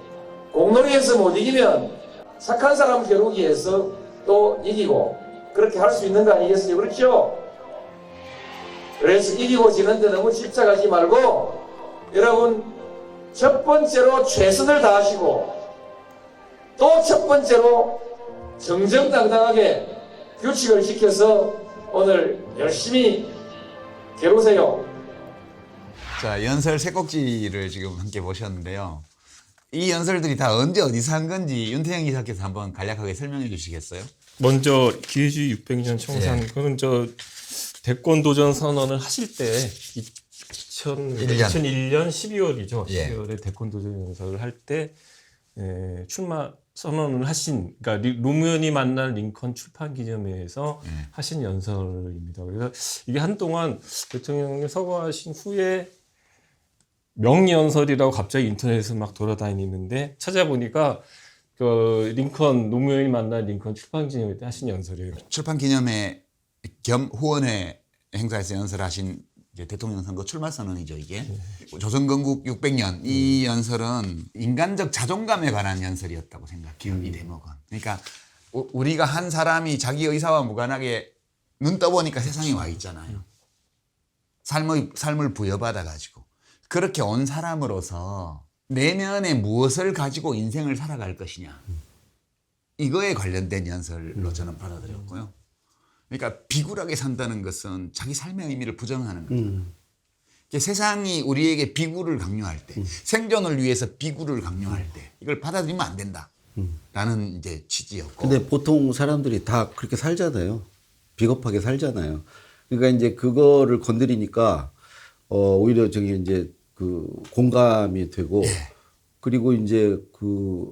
공놀이에서 못 이기면 착한 사람 겨루기에서 또 이기고, 그렇게 할 수 있는 거 아니겠어요? 그렇죠? 그래서 이기고 지는데 너무 집착하지 말고 여러분, 첫 번째로 최선을 다하시고 또 첫 번째로 정정당당하게 규칙을 지켜서 오늘 열심히 겨루세요. 자, 연설 세 꼭지를 지금 함께 보셨는데요. 이 연설들이 다 언제 어디서 한 건지 윤태영 기자께서 한번 간략하게 설명해 주시겠어요? 먼저 기회주의 600년 청산 그건 저 대권 도전 선언을 하실 때 2001년 12월이죠. 예. 12월에 대권 도전 연설을 할 때 출마 선언을 하신 그러니까 노무현이 만날 링컨 출판 기념회에서 하신 연설입니다. 그래서 이게 한동안 대통령이 서거하신 후에 명연설이라고 갑자기 인터넷에서 막 돌아다니는데 찾아보니까 그 링컨 노무현이 만난 링컨 출판 기념회 때 하신 연설이에요. 출판 기념회 겸 후원회 행사에서 연설하신 이제 대통령 선거 출마 선언이죠, 이게. 조선 건국 600년 이 연설은 인간적 자존감에 관한 연설이었다고 생각해요, 이 대목은. 그러니까 우리가 한 사람이 자기 의사와 무관하게 눈 떠보니까 세상에 와 있잖아요. 삶을 부여받아 가지고 그렇게 온 사람으로서 내면에 무엇을 가지고 인생을 살아갈 것이냐, 이거에 관련된 연설로 저는 받아들였고요. 그러니까 비굴하게 산다는 것은 자기 삶의 의미를 부정하는 거죠. 세상이 우리에게 비굴을 강요할 때, 생존을 위해서 비굴을 강요할 때 이걸 받아들이면 안 된다라는 이제 취지였고. 근데 보통 사람들이 다 그렇게 살잖아요. 비겁하게 살잖아요. 그러니까 이제 그거를 건드리니까 오히려 저기 이제 그 공감이 되고 그리고 이제 그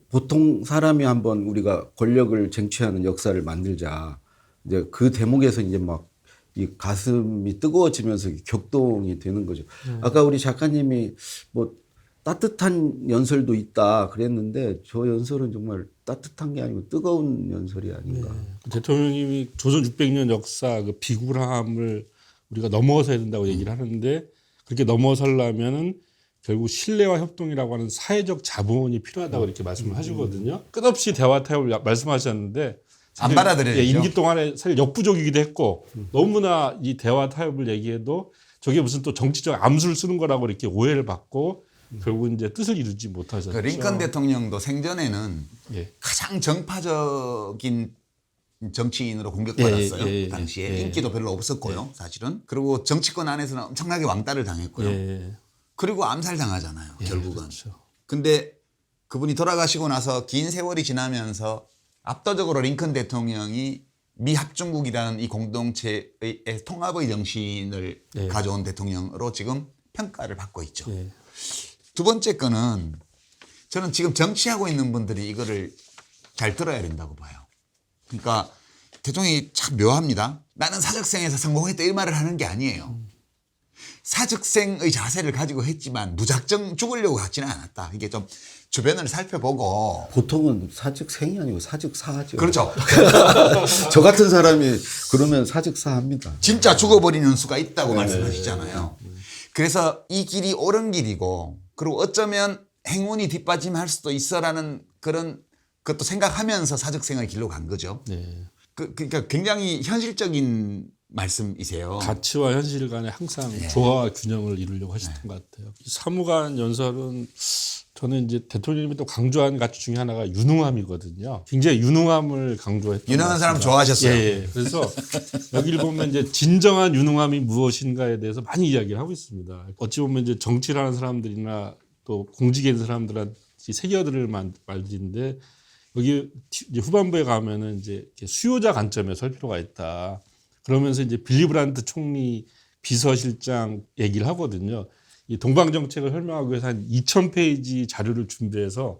보통 사람이 한번 우리가 권력을 쟁취하는 역사를 만들자. 이제 그 대목에서 이제 막 이 가슴이 뜨거워지면서 격동이 되는 거죠. 아까 우리 작가님이 뭐 따뜻한 연설도 있다 그랬는데 저 연설은 정말 따뜻한 게 아니고 뜨거운 연설이 아닌가. 대통령님이 조선 600년 역사 그 비굴함을 우리가 넘어서야 된다고 얘기를 하는데 그렇게 넘어서려면은 결국 신뢰와 협동이라고 하는 사회적 자본이 필요하다고 이렇게 말씀을 하시거든요. 끝없이 대화 타협을 말씀하셨는데 안 받아들여야죠. 임기 동안에 사실 역부족이기도 했고 너무나 이 대화 타협을 얘기해도 저게 무슨 또 정치적 암수를 쓰는 거라고 이렇게 오해를 받고 결국 이제 뜻을 이루지 못하셨죠. 그 링컨 대통령도 생전에는 예. 가장 정파적인 정치인으로 공격받았어요. 예, 예, 예, 당시에 예. 인기도 별로 없었고요, 사실은. 그리고 정치권 안에서는 엄청나게 왕따를 당했고요. 예. 그리고 암살당하잖아요, 결국은. 그렇죠. 근데 그분이 돌아가시고 나서 긴 세월이 지나면서 압도적으로 링컨 대통령이 미합중국이라는 이 공동체의 통합의 정신을 가져온 대통령으로 지금 평가를 받고 있죠. 예. 두 번째 거는 저는 지금 정치하고 있는 분들이 이거를 잘 들어야 된다고 봐요. 그러니까 대통령이 참 묘합니다. 나는 사적생에서 성공했다 이 말을 하는 게 아니에요. 사적생의 자세를 가지고 했지만 무작정 죽으려고 하지는 않았다. 이게 좀 주변을 살펴보고. 보통은 사직생이 아니고 사직사하죠. 그렇죠. 저 같은 사람이 그러면 사직사합니다. 진짜 죽어버리는 수가 있다고 말씀하시잖아요. 그래서 이 길이 옳은 길이고 그리고 어쩌면 행운이 뒷받침할 수도 있어라는 그런 것도 생각하면서 사적생의 길로 간 거죠. 네. 그러니까 굉장히 현실적인 말씀이세요. 가치와 현실 간에 항상 조화와 균형을 이루려고 하셨던 것 같아요. 사무관 연설은 저는 이제 대통령님이 또 강조한 가치 중에 하나가 유능함이거든요. 굉장히 유능함을 강조했던 유능한 사람 좋아하셨어요. 예. 그래서 여기를 보면 이제 진정한 유능함이 무엇인가에 대해서 많이 이야기를 하고 있습니다. 어찌 보면 이제 정치를 하는 사람들이나 또 공직에 있는 사람들한테 새겨들을 말들인데 여기 이제 후반부에 가면은 이제 수요자 관점에 설 필요가 있다. 그러면서 이제 빌리 브란트 총리 비서실장 얘기를 하거든요. 이 동방 정책을 설명하기 위해서 한 2,000페이지 자료를 준비해서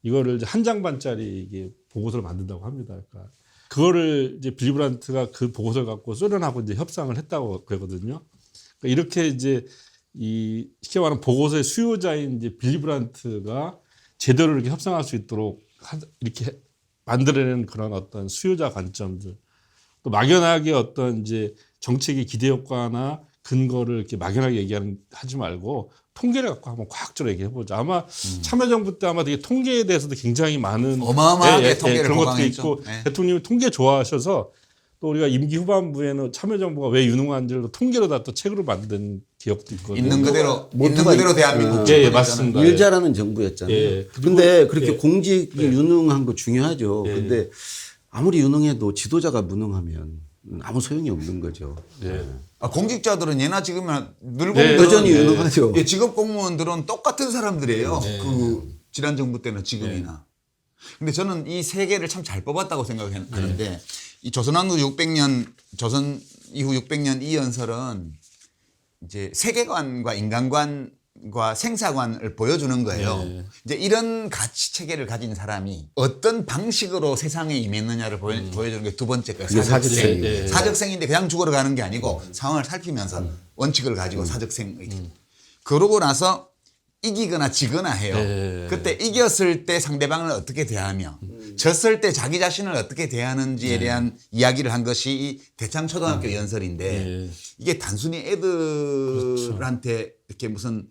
이거를 이제 한 장 반짜리 이게 보고서를 만든다고 합니다. 그러니까 그거를 이제 빌리 브란트가 그 보고서를 갖고 소련하고 이제 협상을 했다고 그러거든요. 그러니까 이렇게 이제 이 쉽게 말하면 보고서의 수요자인 이제 빌리 브란트가 제대로 이렇게 협상할 수 있도록 이렇게 만들어내는 그런 어떤 수요자 관점들. 또 막연하게 어떤 이제 정책의 기대 효과나 근거를 이렇게 막연하게 하지 말고 통계를 갖고 한번 과학적으로 얘기해보자. 아마 참여정부 때 아마 되게 통계에 대해서도 굉장히 많은 어마어마하게 통계를 그런 것도 보강했죠. 있고 네. 대통령이 통계 좋아하셔서 또 우리가 임기 후반부에는 참여정부가 왜 유능한지를 통계로 다 또 책으로 만든 기억도 있거든요. 있는 그대로 모두가 대한민국. 예, 맞습니다. 일 잘하는 정부였잖아요. 예. 근데 그렇게 예. 공직이 유능한 거 중요하죠. 예. 근데 아무리 유능해도 지도자가 무능하면 아무 소용이 없는 거죠. 예. 공직자들은 예나 지금이나 늘 네, 공무원- 여전히 유능하죠. 예, 직업 공무원들은 똑같은 사람들이에요. 그 지난 정부 때는 지금이나. 근데 저는 이 세 개를 참 잘 뽑았다고 생각하는데 이 조선왕조 600년 조선 이후 600년 이 연설은 이제 세계관과 인간관과 생사관을 보여주는 거예요. 이제 이런 가치 체계를 가진 사람이 어떤 방식으로 세상에 임했느냐를 보여주는 게 두 번째 거예요. 그게 사직생이에요. 예. 사적생인데 그냥 죽으러 가는 게 아니고 상황을 살피면서 원칙을 가지고 사적생. 그러고 나서 이기거나 지거나 해요. 네. 그때 이겼을 때 상대방을 어떻게 대하며 졌을 때 자기 자신을 어떻게 대하는지에 대한 이야기를 한 것이 이 대창초등학교 연설인데 이게 단순히 애들한테 이렇게 무슨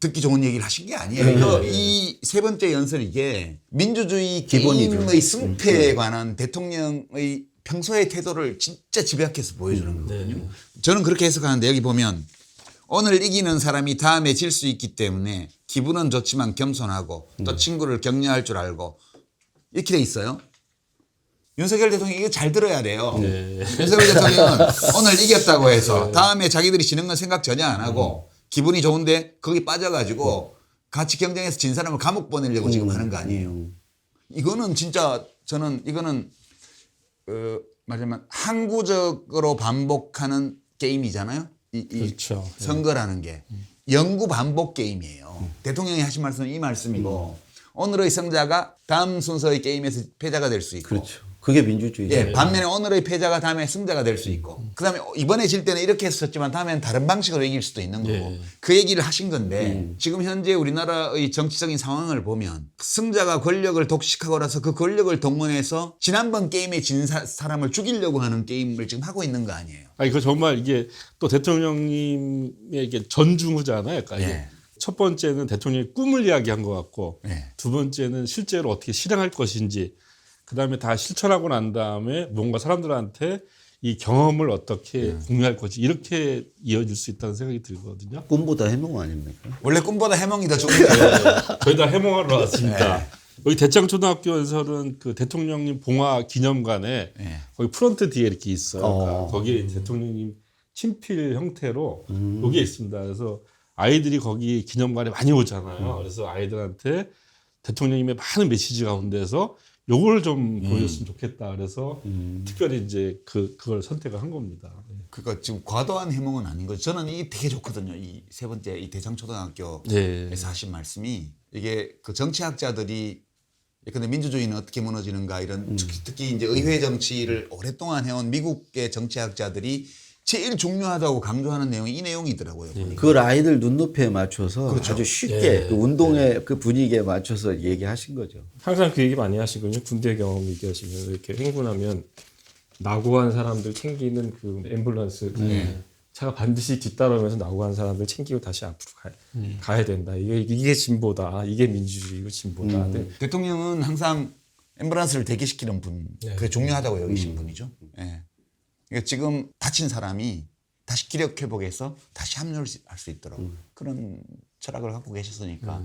듣기 좋은 얘기를 하신 게 아니에요. 이 세 번째 연설 이게 민주주의 기본이죠. 게임의 승패에 관한 대통령의 평소의 태도를 진짜 집약해서 보여주는 거거든요. 저는 그렇게 해석하는데 여기 보면 오늘 이기는 사람이 다음에 질 수 있기 때문에 기분은 좋지만 겸손하고 또 친구를 격려할 줄 알고 이렇게 돼 있어요. 윤석열 대통령이 이거 잘 들어야 돼요. 윤석열 대통령은 오늘 이겼다고 해서 다음에 자기들이 지는 건 생각 전혀 안 하고 기분이 좋은데 거기 빠져가지고 같이 경쟁해서 진 사람을 감옥 보내려고 지금 하는 거 아니에요. 이거는 진짜 저는 이거는 말하자면 항구적으로 반복하는 게임이잖아요. 이 그렇죠. 선거라는 게 영구 반복 게임이에요. 대통령이 하신 말씀은 이 말씀이고 오늘의 승자가 다음 순서의 게임에서 패자가 될 수 있고 그렇죠. 그게 민주주의죠. 예, 반면에 오늘의 패자가 다음에 승자가 될 수 있고 그다음에 이번에 질 때는 이렇게 했었지만 다음에는 다른 방식으로 이길 수도 있는 거고 그 얘기를 하신 건데 지금 현재 우리나라의 정치적인 상황을 보면 승자가 권력을 독식하고 나서 그 권력을 동원해서 지난번 게임에 진 사람을 죽이려고 하는 게임을 지금 하고 있는 거 아니에요. 아니 그 정말 이게 또 대통령님에게 전중후잖아요. 그러니까 이게 첫 번째는 대통령의 꿈을 이야기한 것 같고 두 번째는 실제로 어떻게 실행할 것인지 그다음에 다 실천하고 난 다음에 뭔가 사람들한테 이 경험을 어떻게 공유할 것인지 이렇게 이어질 수 있다는 생각이 들거든요. 꿈보다 해몽 아닙니까? 원래 꿈보다 해몽이 더 좋은 거예요. 저희 다 해몽하러 왔습니다. 여기 대창초등학교 연설은 그 대통령님 봉화 기념관에 거기 프런트 뒤에 이렇게 있어요. 그러니까 거기에 대통령님 친필 형태로 여기에 있습니다. 그래서 아이들이 거기 기념관에 많이 오잖아요. 그래서 아이들한테 대통령님의 많은 메시지 가운데서 요걸 좀 보여줬으면 좋겠다. 그래서 특별히 이제 그걸 선택을 한 겁니다. 그러니까 지금 과도한 해몽은 아닌 거죠. 저는 이게 되게 좋거든요. 이 세 번째 이 대창초등학교에서 하신 말씀이 이게 그 정치학자들이 근데 민주주의는 어떻게 무너지는가 이런 특히 이제 의회 정치를 오랫동안 해온 미국의 정치학자들이 제일 중요하다고 강조하는 내용이 이 내용이더라고요. 보니까. 그걸 아이들 눈높이에 맞춰서 그렇죠. 아주 쉽게 그 운동의 그 분위기에 맞춰서 얘기하신 거죠. 항상 그 얘기 많이 하시거든요. 군대 경험 얘기하시면 이렇게 행군하면 낙오한 사람들 챙기는 그 앰뷸런스 차가 반드시 뒤따라오면서 낙오한 사람들 챙기고 다시 앞으로 가야 된다. 이게 진보다. 이게 민주주의고 진보다. 네. 대통령은 항상 앰뷸런스를 대기시키는 분, 그게 중요하다고 여기신 분이죠. 예. 그러니까 지금 다친 사람이 다시 기력 회복해서 다시 합류할 수 있도록 그런 철학을 갖고 계셨으니까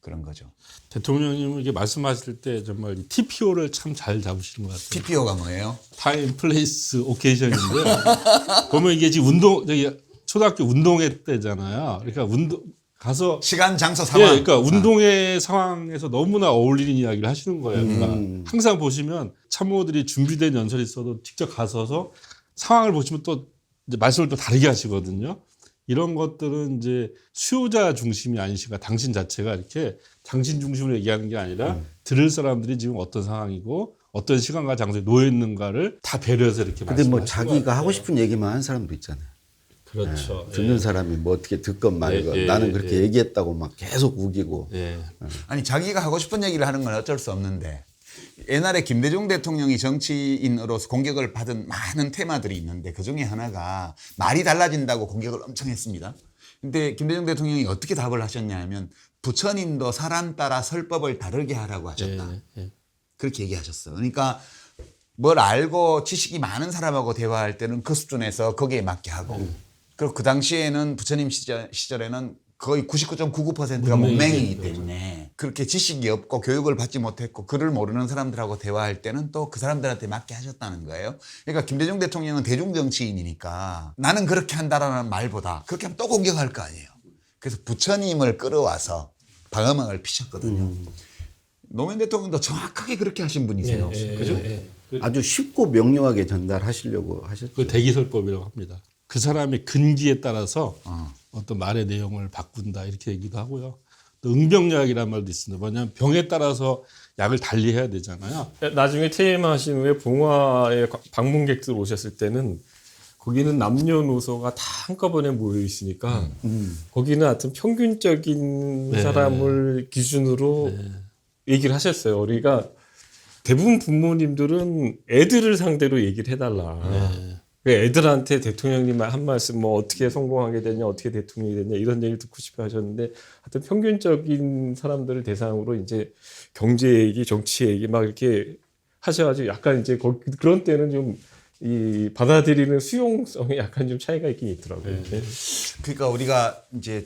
그런 거죠. 대통령님은 이게 말씀하실 때 정말 이 TPO를 참 잘 잡으시는 것 같아요. TPO가 뭐예요? 타임, 플레이스, 오케이션인데 보면 이게 지금 저기 초등학교 운동회 때잖아요. 그러니까 가서 시간, 장소, 상황. 그러니까 운동회 상황에서 너무나 어울리는 이야기를 하시는 거예요. 그러니까 항상 보시면 참모들이 준비된 연설이 있어도 직접 가서서 상황을 보시면 또 이제 말씀을 또 다르게 하시거든요. 이런 것들은 이제 수요자 중심이 아니시가 당신 자체가 이렇게 당신 중심으로 얘기하는 게 아니라 들을 사람들이 지금 어떤 상황이고 어떤 시간과 장소에 놓여 있는가를 다 배려해서 이렇게 근데 뭐 말씀하시는 자기가 것 하고 같아요. 싶은 얘기만 하는 사람도 있잖아요. 그렇죠. 듣는 사람이 뭐 어떻게 듣건 말건 예, 나는 예, 그렇게 예. 얘기했다고 막 계속 우기고 아니 자기가 하고 싶은 얘기를 하는 건 어쩔 수 없는데 옛날에 김대중 대통령이 정치인으로서 공격을 받은 많은 테마들이 있는데 그중에 하나가 말이 달라진다고 공격을 엄청 했습니다. 근데 김대중 대통령이 어떻게 답을 하셨냐면 부처님도 사람 따라 설법을 다르게 하라고 하셨다. 그렇게 얘기하셨어. 그러니까 뭘 알고 지식이 많은 사람하고 대화할 때는 그 수준에서 거기에 맞게 하고 그리고 그 당시에는 부처님 시절에는 거의 99.99%가 문맹이기 때문에 그렇게 지식이 없고 교육을 받지 못했고 글을 모르는 사람들하고 대화할 때는 또 그 사람들한테 맞게 하셨다는 거예요. 그러니까 김대중 대통령은 대중정치인이니까 나는 그렇게 한다라는 말보다 그렇게 하면 또 공격할 거 아니에요. 그래서 부처님을 끌어와서 방어막을 피셨거든요. 노무현 대통령도 정확하게 그렇게 하신 분이세요. 그죠? 아주 쉽고 명료하게 전달하시려고 하셨죠. 그 대기설법이라고 합니다. 그 사람의 근기에 따라서 어떤 말의 내용을 바꾼다 이렇게 얘기도 하고요. 또 응병약이라는 말도 있습니다. 뭐냐면 병에 따라서 약을 달리해야 되잖아요. 나중에 퇴임하신 후에 봉화에 방문객들 오셨을 때는 거기는 남녀노소가 다 한꺼번에 모여 있으니까 거기는 하여튼 평균적인 네. 사람을 기준으로 얘기를 하셨어요. 그러니까 대부분 부모님들은 애들을 상대로 얘기를 해달라. 그러니까 애들한테 대통령님 한 말씀 뭐 어떻게 성공하게 되냐, 어떻게 대통령이 됐냐 이런 얘기를 듣고 싶어 하셨는데 하여튼 평균적인 사람들을 대상으로 이제 경제 얘기, 정치 얘기 막 이렇게 하셔가지고 약간 이제 그런 때는 좀 이 받아들이는 수용성이 약간 좀 차이가 있긴 있더라고요. 네. 그러니까 우리가 이제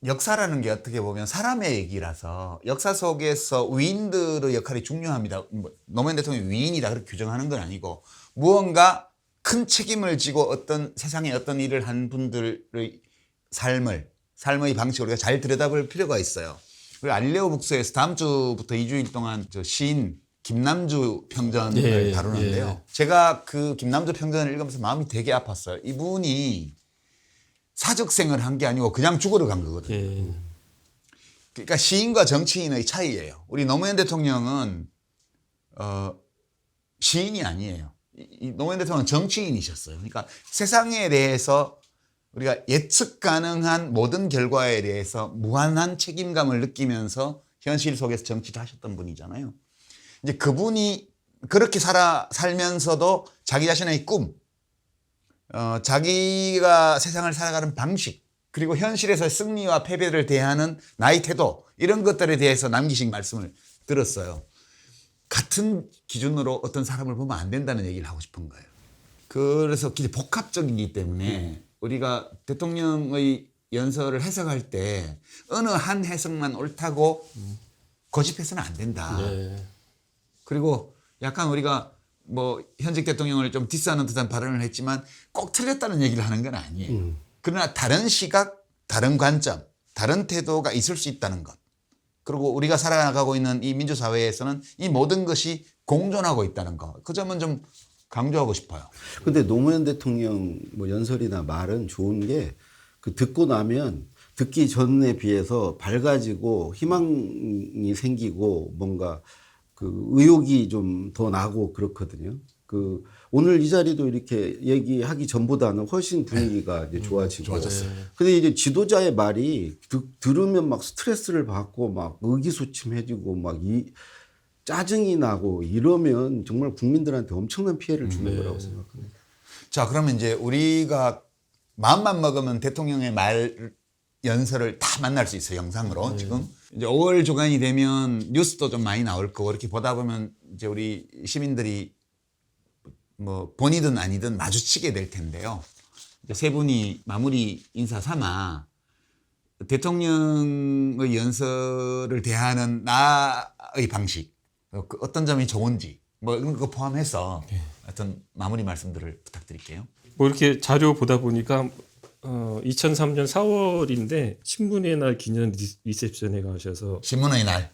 역사라는 게 어떻게 보면 사람의 얘기라서 역사 속에서 위인들의 역할이 중요합니다. 뭐 노무현 대통령이 위인이다 그렇게 규정하는 건 아니고 무언가 큰 책임을 지고 어떤 세상에 어떤 일을 한 분들의 삶의 방식을 우리가 잘 들여다볼 필요가 있어요. 우리 알릴레오 북스에서 다음 주부터 2주일 동안 저 시인 김남주 평전을 다루는데요. 제가 그 김남주 평전을 읽으면서 마음이 되게 아팠어요. 이분이 사적생을 한 게 아니고 그냥 죽으러 간 거거든요. 그러니까 시인과 정치인의 차이예요. 우리 노무현 대통령은 시인이 아니에요. 이 노무현 대통령은 정치인이셨어요. 그러니까 세상에 대해서 우리가 예측 가능한 모든 결과에 대해서 무한한 책임감을 느끼면서 현실 속에서 정치를 하셨던 분이잖아요. 이제 그분이 그렇게 살면서도 자기 자신의 꿈, 자기가 세상을 살아가는 방식, 그리고 현실에서 승리와 패배를 대하는 나의 태도 이런 것들에 대해서 남기신 말씀을 들었어요. 같은 기준으로 어떤 사람을 보면 안 된다는 얘기를 하고 싶은 거예요. 그래서 굉장히 복합적이기 때문에 우리가 대통령의 연설을 해석할 때 어느 한 해석만 옳다고 고집해서는 안 된다. 그리고 약간 우리가 뭐 현직 대통령을 좀 디스하는 듯한 발언을 했지만 꼭 틀렸다는 얘기를 하는 건 아니에요. 그러나 다른 시각, 다른 관점, 다른 태도가 있을 수 있다는 것. 그리고 우리가 살아가고 있는 이 민주사회에서는 이 모든 것이 공존하고 있다는 것. 그 점은 좀 강조하고 싶어요. 근데 노무현 대통령 뭐 연설이나 말은 좋은 게 그 듣고 나면 듣기 전에 비해서 밝아지고 희망이 생기고 뭔가 그 의욕이 좀 더 나고 그렇거든요. 그 오늘 이 자리도 이렇게 얘기하기 전보다는 훨씬 분위기가 이제 좋아지고. 좋아졌어요. 근데 이제 지도자의 말이 들으면 막 스트레스를 받고 막 의기소침해지고 막 짜증이 나고 이러면 정말 국민들한테 엄청난 피해를 주는 거라고 생각합니다. 자, 그러면 이제 우리가 마음만 먹으면 대통령의 말 연설을 다 만날 수 있어요, 영상으로. 지금 이제 5월 조간이 되면 뉴스도 좀 많이 나올 거고 이렇게 보다 보면 이제 우리 시민들이 뭐 본이든 아니든 마주치게 될 텐데요. 이제 세 분이 마무리 인사 삼아 대통령의 연설을 대하는 나의 방식, 어떤 점이 좋은지 뭐 이런 거 포함해서 어떤 마무리 말씀들을 부탁드릴게요. 뭐 이렇게 자료 보다 보니까 2003년 4월인데 신문의 날 기념 리셉션에 가셔서 신문의 날.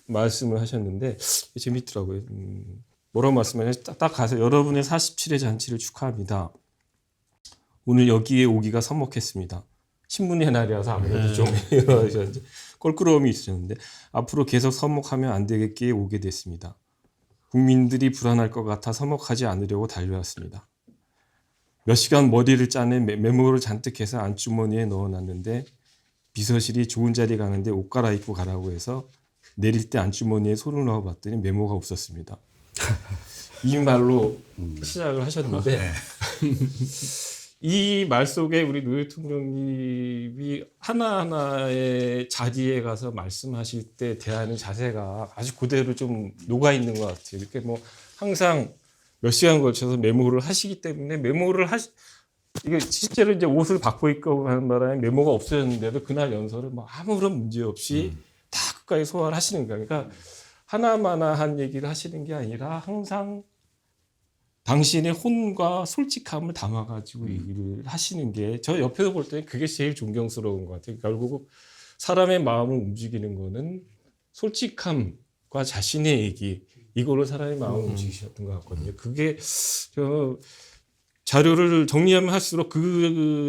말씀을 하셨는데 재밌더라고요. 뭐라고 말씀하셨냐면 딱 가서 여러분의 47회 잔치를 축하합니다. 오늘 여기에 오기가 서먹했습니다. 신문의 날이라서 아무래도 좀 껄끄러움이 있으셨는데 앞으로 계속 서먹하면 안 되겠기에 오게 됐습니다. 국민들이 불안할 것 같아 서먹하지 않으려고 달려왔습니다. 몇 시간 머리를 짜내 메모를 잔뜩 해서 안주머니에 넣어놨는데 비서실이 좋은 자리 가는데 옷 갈아입고 가라고 해서 내릴 때 안주머니에 손을 넣어봤더니 메모가 없었습니다. 이 말로 시작을 하셨는데 이 말 속에 우리 노 대통령님이 하나하나의 자리에 가서 말씀하실 때 대하는 자세가 아주 그대로 좀 녹아있는 것 같아요. 이렇게 뭐 항상 몇 시간 걸쳐서 메모를 하시기 때문에 이게 실제로 이제 옷을 바꿔 입고 하는 바람에 메모가 없어졌는데도 그날 연설을 뭐 아무런 문제 없이 다 끝까지 소화를 하시는 거예요. 그러니까 하나마나한 얘기를 하시는 게 아니라 항상 당신의 혼과 솔직함을 담아가지고 얘기를 하시는 게 저 옆에서 볼 때 그게 제일 존경스러운 것 같아요. 결국 사람의 마음을 움직이는 거는 솔직함과 자신의 얘기 이걸로 사람의 마음을 움직이셨던 것 같거든요. 그게 저 자료를 정리하면 할수록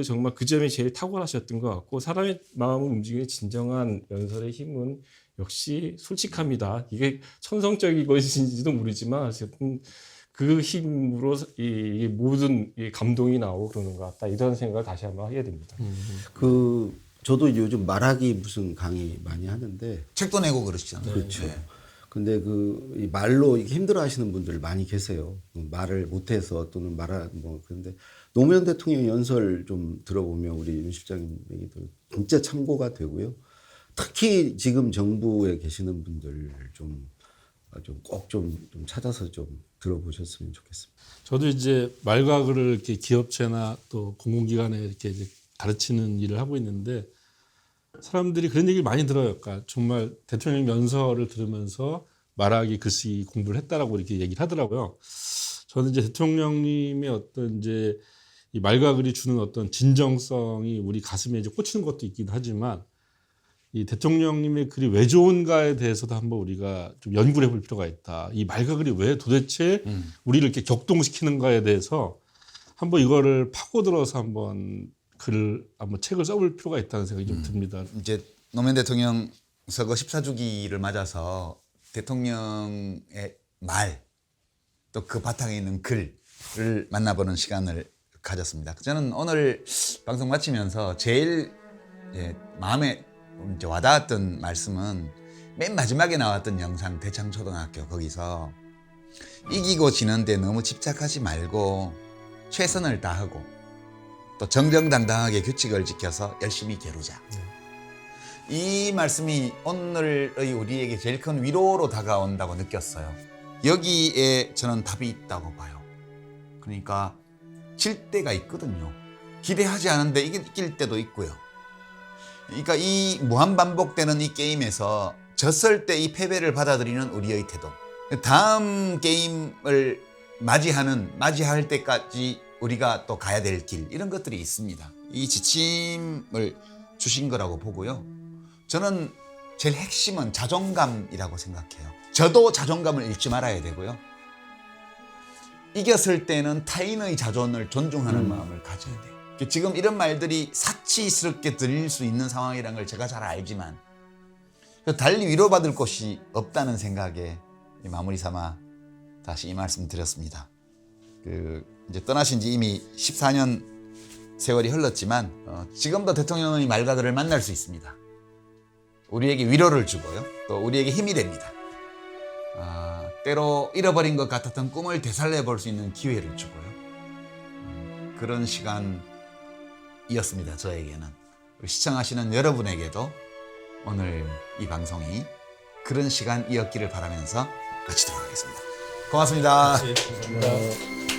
정말 그 점이 제일 탁월하셨던 것 같고 사람의 마음을 움직이는 진정한 연설의 힘은 역시 솔직합니다. 이게 천성적인 것인지도 모르지만 어쨌든 그 힘으로 이 모든 이 감동이 나오고 그러는 것 같다. 이런 생각을 다시 한번 하게 됩니다. 저도 요즘 말하기 무슨 강의 많이 하는데 책도 내고 그러시잖아요. 그렇죠. 네. 근데 이 말로 이렇게 힘들어하시는 분들 많이 계세요. 말을 못해서 또는 그런데 노무현 대통령 연설 좀 들어보면 우리 윤 실장님에게도 진짜 참고가 되고요. 특히 지금 정부에 계시는 분들 꼭 좀 찾아서 좀 들어보셨으면 좋겠습니다. 저도 이제 말과 글을 이렇게 기업체나 또 공공기관에 이렇게 이제 가르치는 일을 하고 있는데 사람들이 그런 얘기를 많이 들어요. 그러니까 정말 대통령 연설을 들으면서 말하기, 글쓰기 공부를 했다라고 이렇게 얘기를 하더라고요. 저는 이제 대통령님의 어떤 이제 이 말과 글이 주는 어떤 진정성이 우리 가슴에 이제 꽂히는 것도 있기도 하지만 이 대통령님의 글이 왜 좋은가에 대해서도 한번 우리가 좀 연구를 해볼 필요가 있다. 이 말과 글이 왜 도대체 우리를 이렇게 격동시키는가에 대해서 한번 이거를 파고들어서 한번 책을 써볼 필요가 있다는 생각이 좀 듭니다. 이제 노무현 대통령 서거 14주기를 맞아서 대통령의 말, 또 그 바탕에 있는 글을 만나보는 시간을 가졌습니다. 저는 오늘 방송 마치면서 제일 마음에 이제 와닿았던 말씀은 맨 마지막에 나왔던 영상 대창초등학교 거기서 이기고 지는데 너무 집착하지 말고 최선을 다하고 또 정정당당하게 규칙을 지켜서 열심히 겨루자. 이 말씀이 오늘의 우리에게 제일 큰 위로로 다가온다고 느꼈어요. 여기에 저는 답이 있다고 봐요. 그러니까 질 때가 있거든요. 기대하지 않은데 이길 때도 있고요. 그러니까 이 무한반복되는 이 게임에서 졌을 때 이 패배를 받아들이는 우리의 태도, 다음 게임을 맞이할 때까지 우리가 또 가야 될 길, 이런 것들이 있습니다. 이 지침을 주신 거라고 보고요. 저는 제일 핵심은 자존감이라고 생각해요. 저도 자존감을 잃지 말아야 되고요. 이겼을 때는 타인의 자존을 존중하는 마음을 가져야 돼요. 지금 이런 말들이 사치스럽게 들릴 수 있는 상황이라는 걸 제가 잘 알지만 달리 위로받을 곳이 없다는 생각에 마무리 삼아 다시 이 말씀 드렸습니다. 이제 떠나신 지 이미 14년 세월이 흘렀지만 지금도 대통령의 말과 글을 만날 수 있습니다. 우리에게 위로를 주고요. 또 우리에게 힘이 됩니다. 때로 잃어버린 것 같았던 꿈을 되살려 볼 수 있는 기회를 주고요. 그런 시간이었습니다. 저에게는. 시청하시는 여러분에게도 오늘 이 방송이 그런 시간이었기를 바라면서 마치도록 하겠습니다. 고맙습니다. 감사합니다.